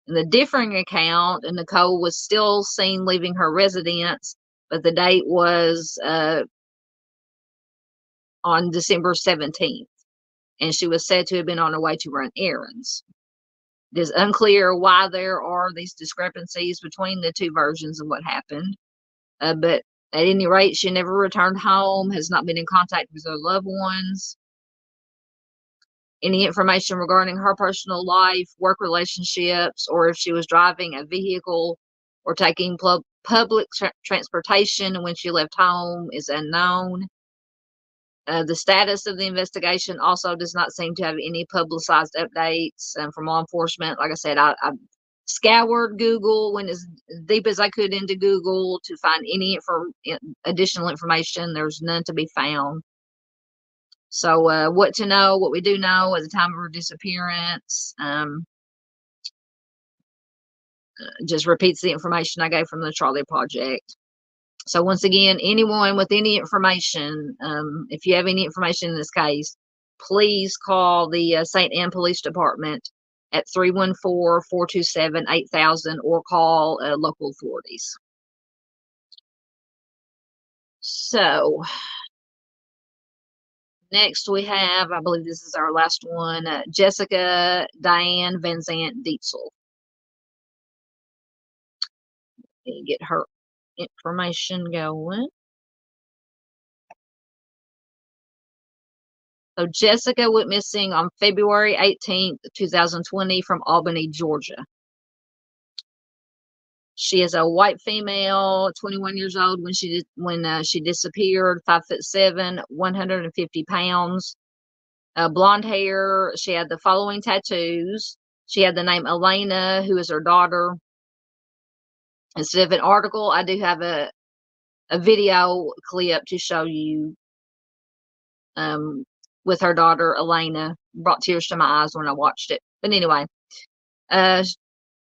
In the differing account, Nicole was still seen leaving her residence, but the date was on December 17th, and she was said to have been on her way to run errands. It is unclear why there are these discrepancies between the 2 versions of what happened, but at any rate, she never returned home, has not been in contact with her loved ones. Any information regarding her personal life, work relationships, or if she was driving a vehicle or taking public transportation when she left home is unknown. The status of the investigation also does not seem to have any publicized updates from law enforcement. Like I said, I scoured Google, went as deep as I could into Google to find any additional information. There's none to be found. So what to know, what we do know at the time of her disappearance, just repeats the information I gave from the Charley Project. So once again, anyone with any information, if you have any information in this case, please call the St. Anne Police Department at 314-427-8000 or call local authorities. So next we have, I believe this is our last one, Jessica Diane Van Zant Dietzel. Let me get her information going. So Jessica went missing on February 18th, 2020 from Albany, Georgia. She is a white female, 21 years old when she disappeared, 5'7", 150 pounds, blonde hair. She had the following tattoos. She had the name Elena, who is her daughter. Instead of an article, I do have a video clip to show you with her daughter Elena. Brought tears to my eyes when I watched it. But anyway,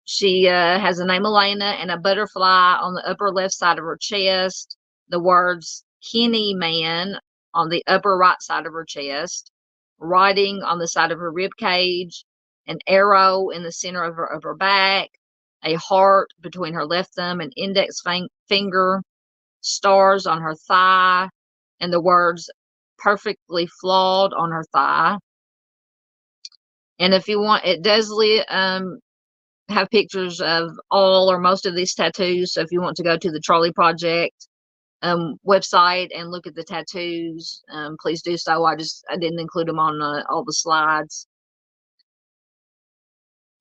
she has the name Elena and a butterfly on the upper left side of her chest, the words Kenny Man on the upper right side of her chest, writing on the side of her rib cage, an arrow in the center of her upper back, a heart between her left thumb and index finger, stars on her thigh, and the words perfectly flawed on her thigh. And if you want, it does have pictures of all or most of these tattoos. So if you want to go to the Charley Project website and look at the tattoos, please do so. I didn't include them on all the slides.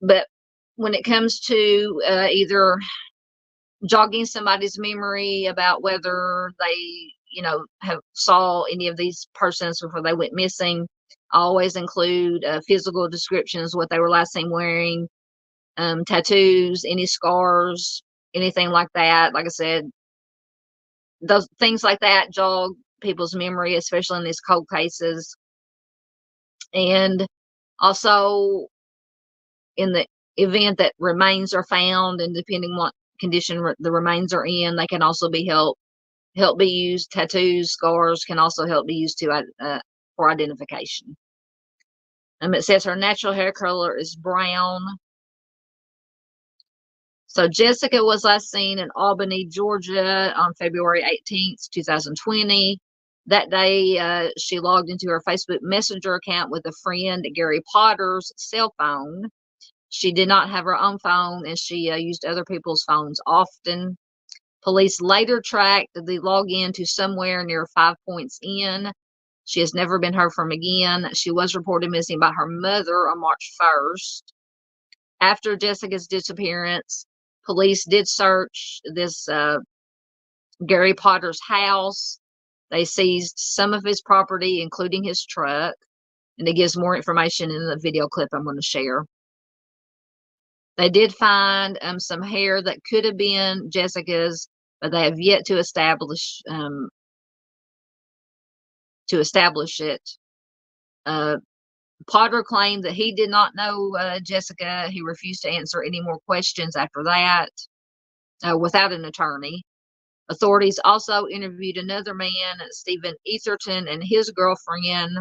But when it comes to either jogging somebody's memory about whether they, have saw any of these persons before they went missing, I always include physical descriptions, what they were last seen wearing, tattoos, any scars, anything like that. Like I said, those things like that jog people's memory, especially in these cold cases. And also, in the event that remains are found, and depending on what condition the remains are in, they can also be help be used. Tattoos, scars can also help be used for identification. It says her natural hair color is brown. So Jessica was last seen in Albany, Georgia on February 18th, 2020. That day, she logged into her Facebook Messenger account with a friend, Gary Potter's cell phone. She did not have her own phone, and she used other people's phones often. Police later tracked the login to somewhere near 5 Points Inn. She has never been heard from again. She was reported missing by her mother on March 1st. After Jessica's disappearance, police did search this Gary Potter's house. They seized some of his property, including his truck, and it gives more information in the video clip I'm going to share. They did find some hair that could have been Jessica's, but they have yet to establish it. Potter claimed that he did not know Jessica. He refused to answer any more questions after that without an attorney. Authorities also interviewed another man, Stephen Etherton, and his girlfriend.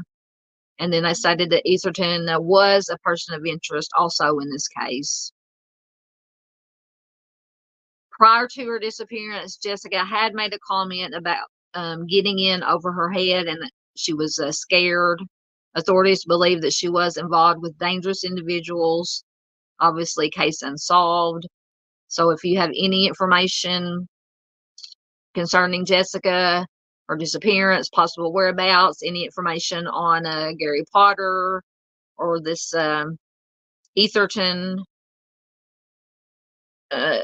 And then they cited that Etherton was a person of interest also in this case. Prior to her disappearance, Jessica had made a comment about getting in over her head and that she was scared. Authorities believe that she was involved with dangerous individuals. Obviously, case unsolved. So if you have any information concerning Jessica, her disappearance, possible whereabouts, any information on Gary Potter or this Etherton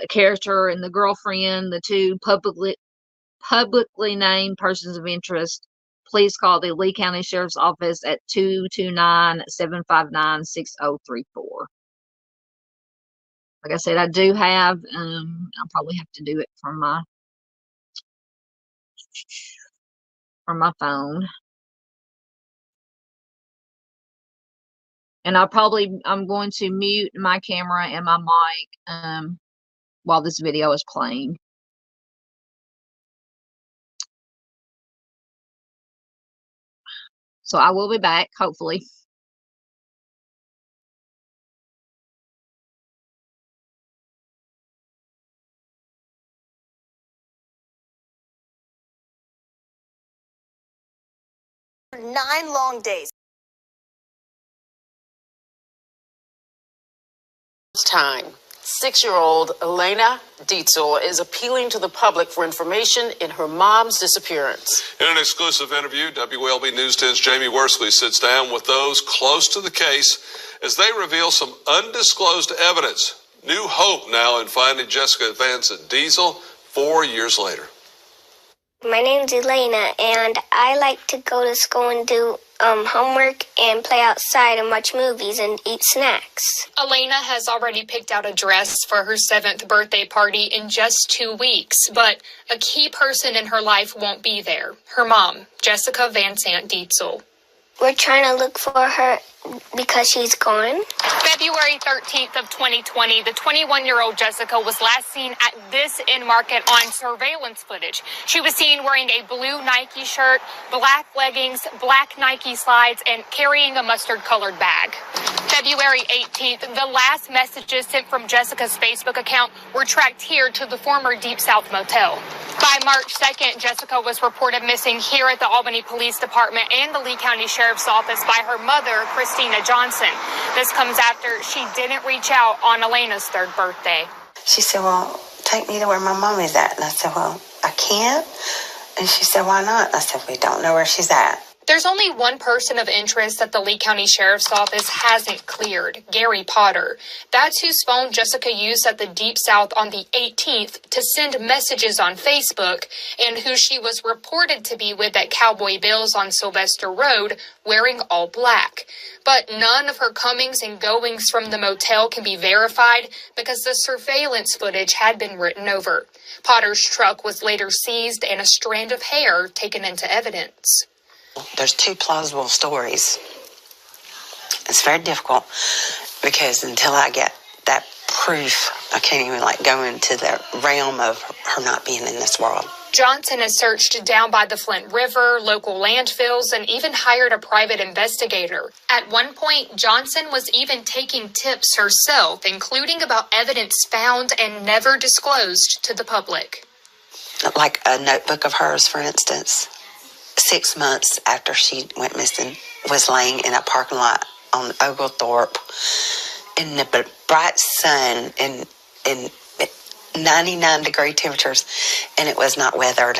character and the girlfriend, the two publicly named persons of interest, please call the Lee County Sheriff's Office at 229-759-6034. Like I said, I do have, I'll probably have to do it from my phone. And I'm going to mute my camera and my mic while this video is playing. So I will be back, hopefully. For 9 long days. Time. 6-year-old Elena Dietzel is appealing to the public for information in her mom's disappearance. In an exclusive interview, WLB News 10's Jamie Worsley sits down with those close to the case as they reveal some undisclosed evidence. New hope now in finding Jessica Vincent Dietzel 4 years later. My name's Elena, and I like to go to school and do homework and play outside and watch movies and eat snacks. Elena has already picked out a dress for her 7th birthday party in just 2 weeks, but a key person in her life won't be there. Her mom, Jessica Van Sant Dietzel. We're trying to look for her because she's gone. February 13th of 2020, the 21-year-old Jessica was last seen at this Inn Market on surveillance footage. She was seen wearing a blue Nike shirt, black leggings, black Nike slides, and carrying a mustard-colored bag. February 18th, the last messages sent from Jessica's Facebook account were tracked here to the former Deep South Motel. By March 2nd, Jessica was reported missing here at the Albany Police Department and the Lee County Sheriff's Office by her mother, Christina Johnson. This comes after she didn't reach out on Elena's 3rd birthday. She said, well, take me to where my mommy's at. And I said, well, I can't. And she said, why not? And I said, we don't know where she's at. There's only one person of interest that the Lee County Sheriff's Office hasn't cleared, Gary Potter. That's whose phone Jessica used at the Deep South on the 18th to send messages on Facebook, and who she was reported to be with at Cowboy Bill's on Sylvester Road, wearing all black. But none of her comings and goings from the motel can be verified because the surveillance footage had been written over. Potter's truck was later seized and a strand of hair taken into evidence. There's 2 plausible stories. It's very difficult because until I get that proof, I can't even go into the realm of her not being in this world. Johnson has searched down by the Flint River, local landfills, and even hired a private investigator. At one point, Johnson was even taking tips herself, including about evidence found and never disclosed to the public. Like a notebook of hers, for instance. 6 months after she went missing, was laying in a parking lot on Oglethorpe in the bright sun in 99-degree temperatures, and it was not weathered.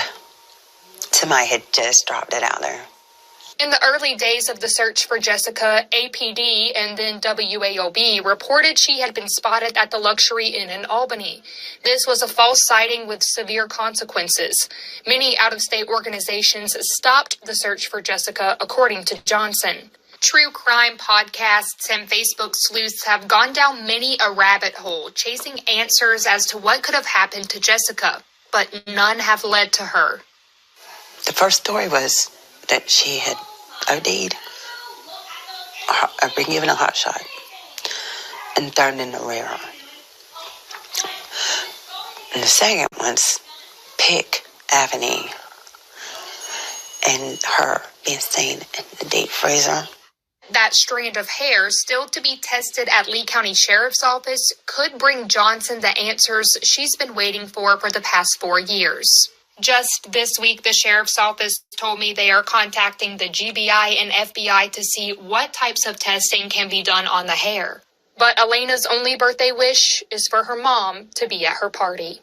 Somebody had just dropped it out there. In the early days of the search for Jessica, APD and then WAOB reported she had been spotted at the Luxury Inn in Albany. This was a false sighting with severe consequences. Many out-of-state organizations stopped the search for Jessica, according to Johnson. True crime podcasts and Facebook sleuths have gone down many a rabbit hole, chasing answers as to what could have happened to Jessica, but none have led to her. The first story was that she had OD'd, or been given a hot shot, and thrown in the river. And the second one's Pick Avenue, and her being seen in the deep freezer. That strand of hair, still to be tested at Lee County Sheriff's Office, could bring Johnson the answers she's been waiting for the past 4 years. Just this week, the Sheriff's Office told me they are contacting the GBI and FBI to see what types of testing can be done on the hair. But Elena's only birthday wish is for her mom to be at her party.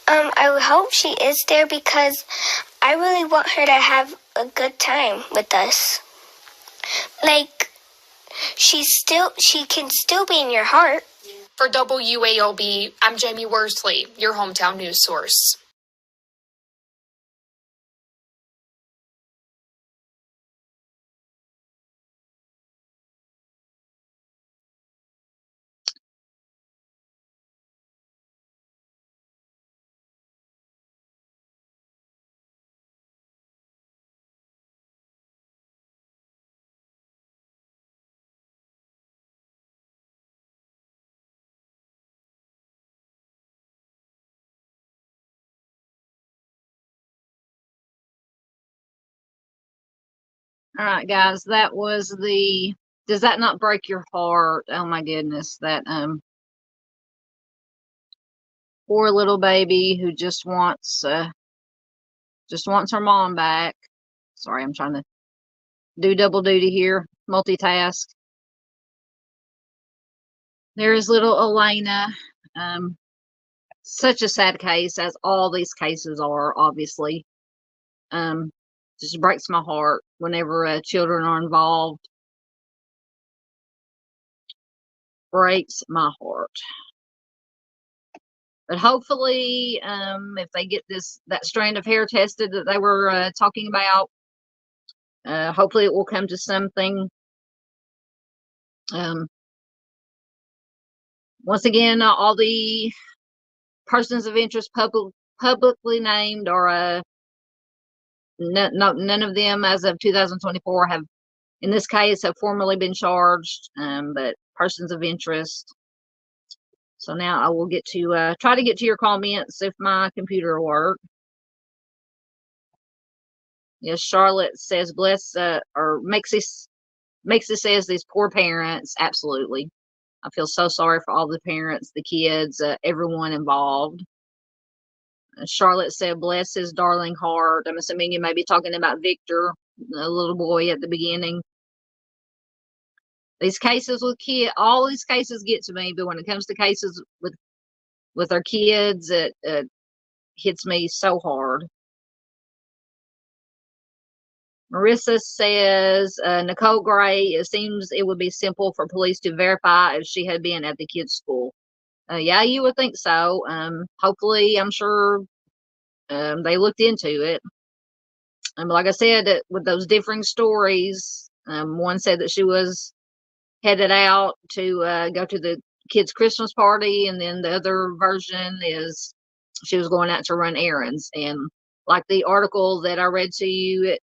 I hope she is there because I really want her to have a good time with us. She can still be in your heart. For WAOB, I'm Jamie Worsley, your hometown news source. All right, guys, that was does that not break your heart? Oh my goodness, that poor little baby who just wants her mom back. Sorry, I'm trying to do double duty here, multitask. There's little Elena. Such a sad case, as all these cases are, obviously. Just breaks my heart whenever children are involved. Breaks my heart. But hopefully, if they get that strand of hair tested that they were talking about, Hopefully it will come to something. Once again, all the persons of interest publicly named are none of them as of 2024 have, in this case, have formally been charged, but persons of interest. So now I will get to try to get to your comments if my computer will work. Yes, Charlotte says bless or Mexie says these poor parents. Absolutely. I feel so sorry for all the parents, the kids, everyone involved. Charlotte said, bless his darling heart. I'm assuming you may be talking about Victor, the little boy at the beginning. These cases with kids, all these cases get to me, but when it comes to cases with our kids, it hits me so hard. Marissa says, Nicole Gray, it seems it would be simple for police to verify if she had been at the kids' school. Yeah, you would think so. Hopefully, I'm sure they looked into it. Like I said, with those differing stories, one said that she was headed out to go to the kids' Christmas party, and then the other version is she was going out to run errands. And like the article that I read to you,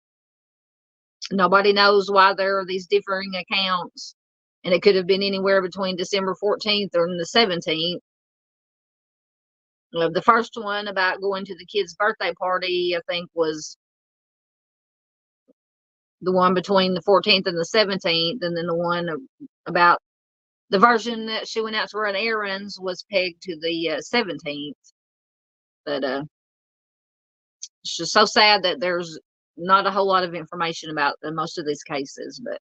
nobody knows why there are these differing accounts, and it could have been anywhere between December 14th or the 17th. The first one about going to the kid's birthday party, I think, was the one between the 14th and the 17th, and then the one about the version that she went out to run errands was pegged to the 17th. But it's just so sad that there's not a whole lot of information about most of these cases. But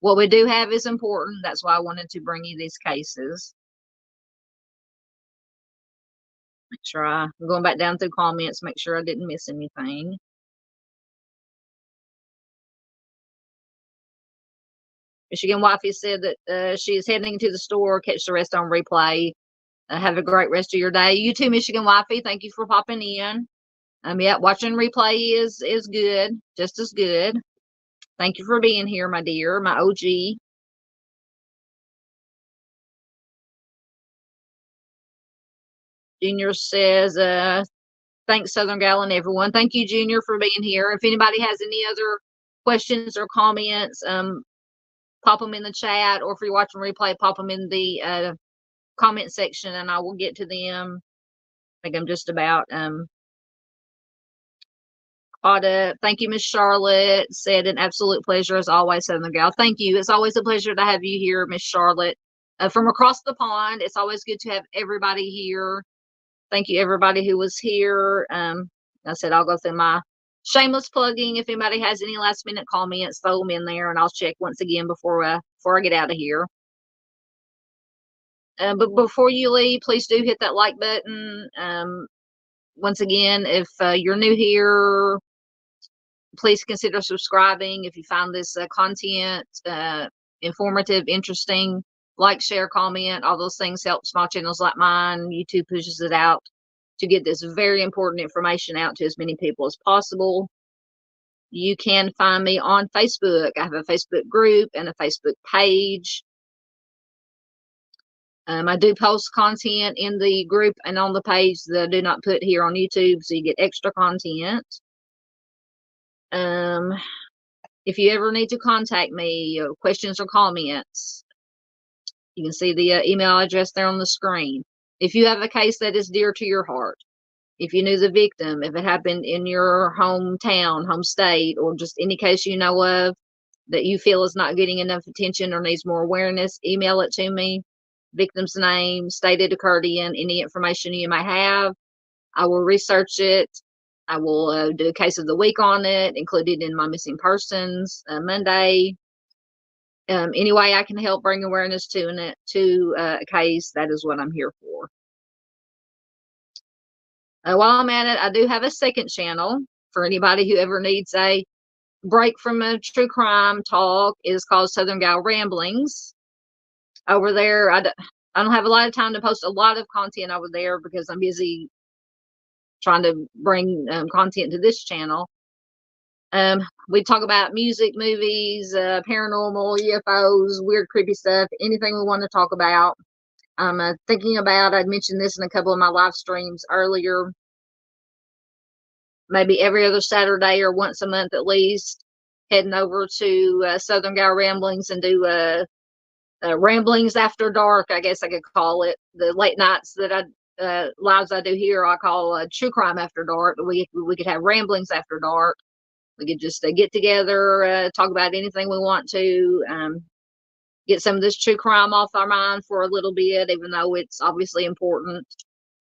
what we do have is important. That's why I wanted to bring you these cases. Make sure I'm going back down through comments, make sure I didn't miss anything. Michigan Wifey said that she is heading to the store. Catch the rest on replay. Have a great rest of your day. You too, Michigan Wifey. Thank you for popping in. Yeah, watching replay is good, just as good. Thank you for being here, my dear, my OG. Junior says, thanks, Southern Gal and everyone. Thank you, Junior, for being here. If anybody has any other questions or comments, pop them in the chat, or if you're watching replay, pop them in the comment section, and I will get to them. I think I'm just about caught up. Thank you, Miss Charlotte. Said an absolute pleasure as always, Southern Gal. Thank you. It's always a pleasure to have you here, Miss Charlotte. From across the pond, it's always good to have everybody here. Thank you, everybody who was here. I said I'll go through my shameless plugging. If anybody has any last minute comments, throw them in there, and I'll check once again before I get out of here. But before you leave, please do hit that like button. Once again, if you're new here, please consider subscribing. If you find this content informative, interesting, like, share, comment. All those things help small channels like mine. YouTube pushes it out to get this very important information out to as many people as possible. You can find me on Facebook. I have a Facebook group and a Facebook page. I do post content in the group and on the page that I do not put here on YouTube, so you get extra content. If you ever need to contact me, questions or comments, you can see the email address there on the screen. If you have a case that is dear to your heart, if you knew the victim, if it happened in your hometown, home state, or just any case you know of that you feel is not getting enough attention or needs more awareness, email it to me. Victim's name, state it occurred in, any information you may have. I will research it. I will do a case of the week on it, include it in my missing persons Monday. Any way I can help bring awareness to a case, that is what I'm here for. While I'm at it, I do have a second channel for anybody who ever needs a break from a true crime talk. It is called Southern Gal Ramblings. Over there, I don't have a lot of time to post a lot of content over there because I'm busy trying to bring content to this channel. We talk about music, movies, paranormal, UFOs, weird, creepy stuff, anything we want to talk about. I'm thinking about, I'd mentioned this in a couple of my live streams earlier, maybe every other Saturday or once a month at least, heading over to Southern Gal Ramblings and do Ramblings After Dark, I guess I could call it. The late nights that lives I do here, I call True Crime After Dark, but we could have Ramblings After Dark. We could just get together, talk about anything we want to, get some of this true crime off our mind for a little bit, even though it's obviously important.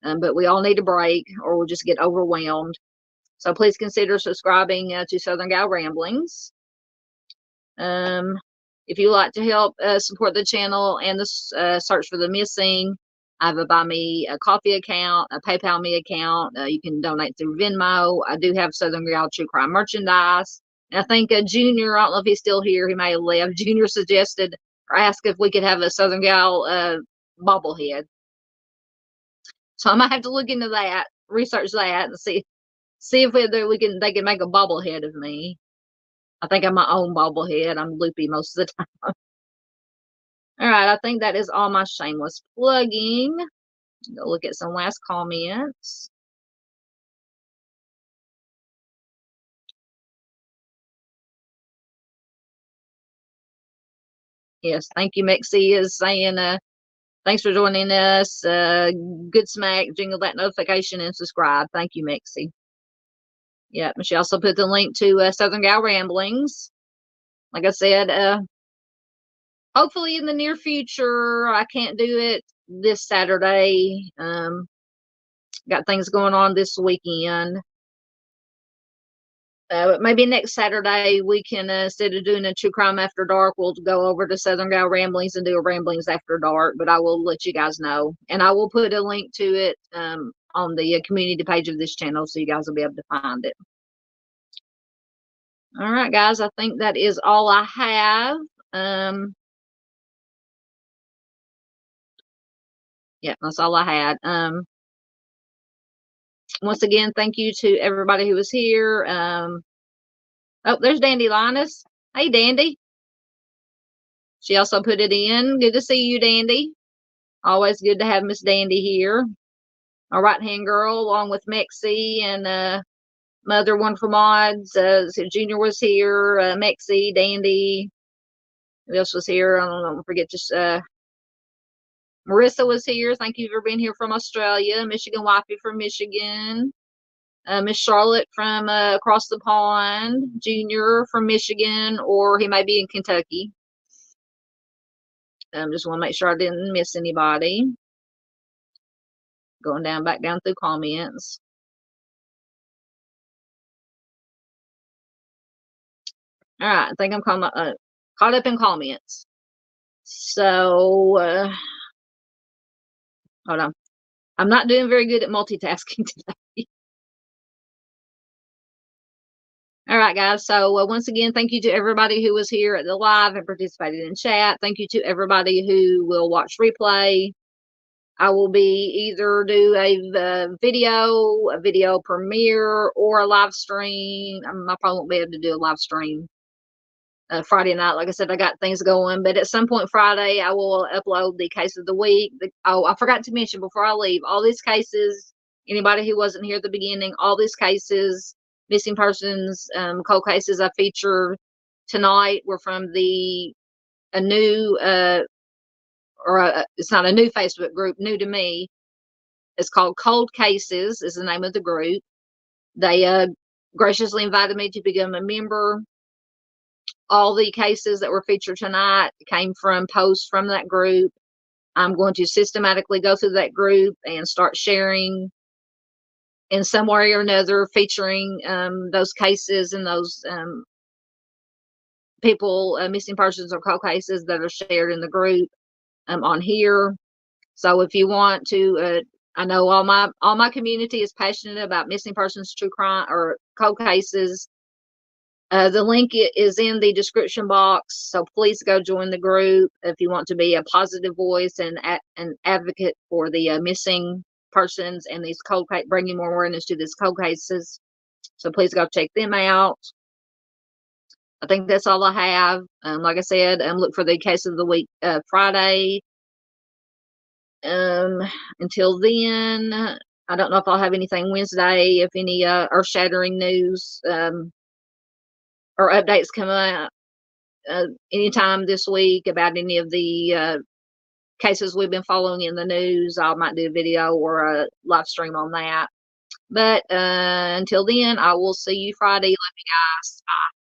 But we all need a break or we'll just get overwhelmed. So please consider subscribing to Southern Gal Ramblings. If you like to help support the channel and the search for the missing, I have a Buy Me a Coffee account, a PayPal Me account. You can donate through Venmo. I do have Southern Gal True Crime merchandise. And I think Junior, I don't know if he's still here, he may have left. Junior suggested or asked if we could have a Southern Gal bobblehead. So I might have to look into that, research that, and see if they can make a bobblehead of me. I think I'm my own bobblehead. I'm loopy most of the time. All right, I think that is all my shameless plugging. Go look at some last comments. Yes, thank you. Mexi is saying, thanks for joining us. Good smack. Jingle that notification and subscribe. Thank you, Mexi. Yeah, she also put the link to Southern Gal Ramblings. Like I said, hopefully in the near future. I can't do it this Saturday. Got things going on this weekend. But maybe next Saturday we can, instead of doing a True Crime After Dark, we'll go over to Southern Gal Ramblings and do a Ramblings After Dark. But I will let you guys know. And I will put a link to it on the community page of this channel so you guys will be able to find it. All right, guys, I think that is all I have. Yeah, that's all I had. Once again, thank you to everybody who was here. Oh, there's Dandy Linus. Hey, Dandy. She also put it in. Good to see you, Dandy. Always good to have Miss Dandy here. Our right-hand girl, along with Mexi and Mother Wonderful Mods. Junior was here. Mexi, Dandy. Who else was here? I don't know. Forget just Marissa was here. Thank you for being here from Australia. Michigan Wifey from Michigan. Miss Charlotte from across the pond. Junior from Michigan, or he may be in Kentucky. Just want to make sure I didn't miss anybody. Going back down through comments. All right, I think I'm caught up in comments. So, hold on. I'm not doing very good at multitasking today. All right, guys. So once again, thank you to everybody who was here at the live and participated in chat. Thank you to everybody who will watch replay. I will be either do a video premiere, or a live stream. I probably won't be able to do a live stream Friday night. Like I said, I got things going, but at some point Friday, I will upload the case of the week. Oh, I forgot to mention before I leave, all these cases, anybody who wasn't here at the beginning, all these cases, missing persons, cold cases I featured tonight were from a new, it's not a new Facebook group, new to me. It's called Cold Cases is the name of the group. They graciously invited me to become a member. All the cases that were featured tonight came from posts from that group. I'm going to systematically go through that group and start sharing in some way or another, featuring those cases and those people, missing persons or cold cases that are shared in the group on here. So if you want to, I know all my community is passionate about missing persons, true crime, or cold cases. The link is in the description box, so please go join the group if you want to be a positive voice and an advocate for the missing persons and these bringing more awareness to these cold cases. So please go check them out. I think that's all I have. Like I said, look for the case of the week Friday. Until then, I don't know if I'll have anything Wednesday, if any earth-shattering news or updates come out anytime this week about any of the cases we've been following in the news. I might do a video or a live stream on that. But until then, I will see you Friday. Love you guys. Bye.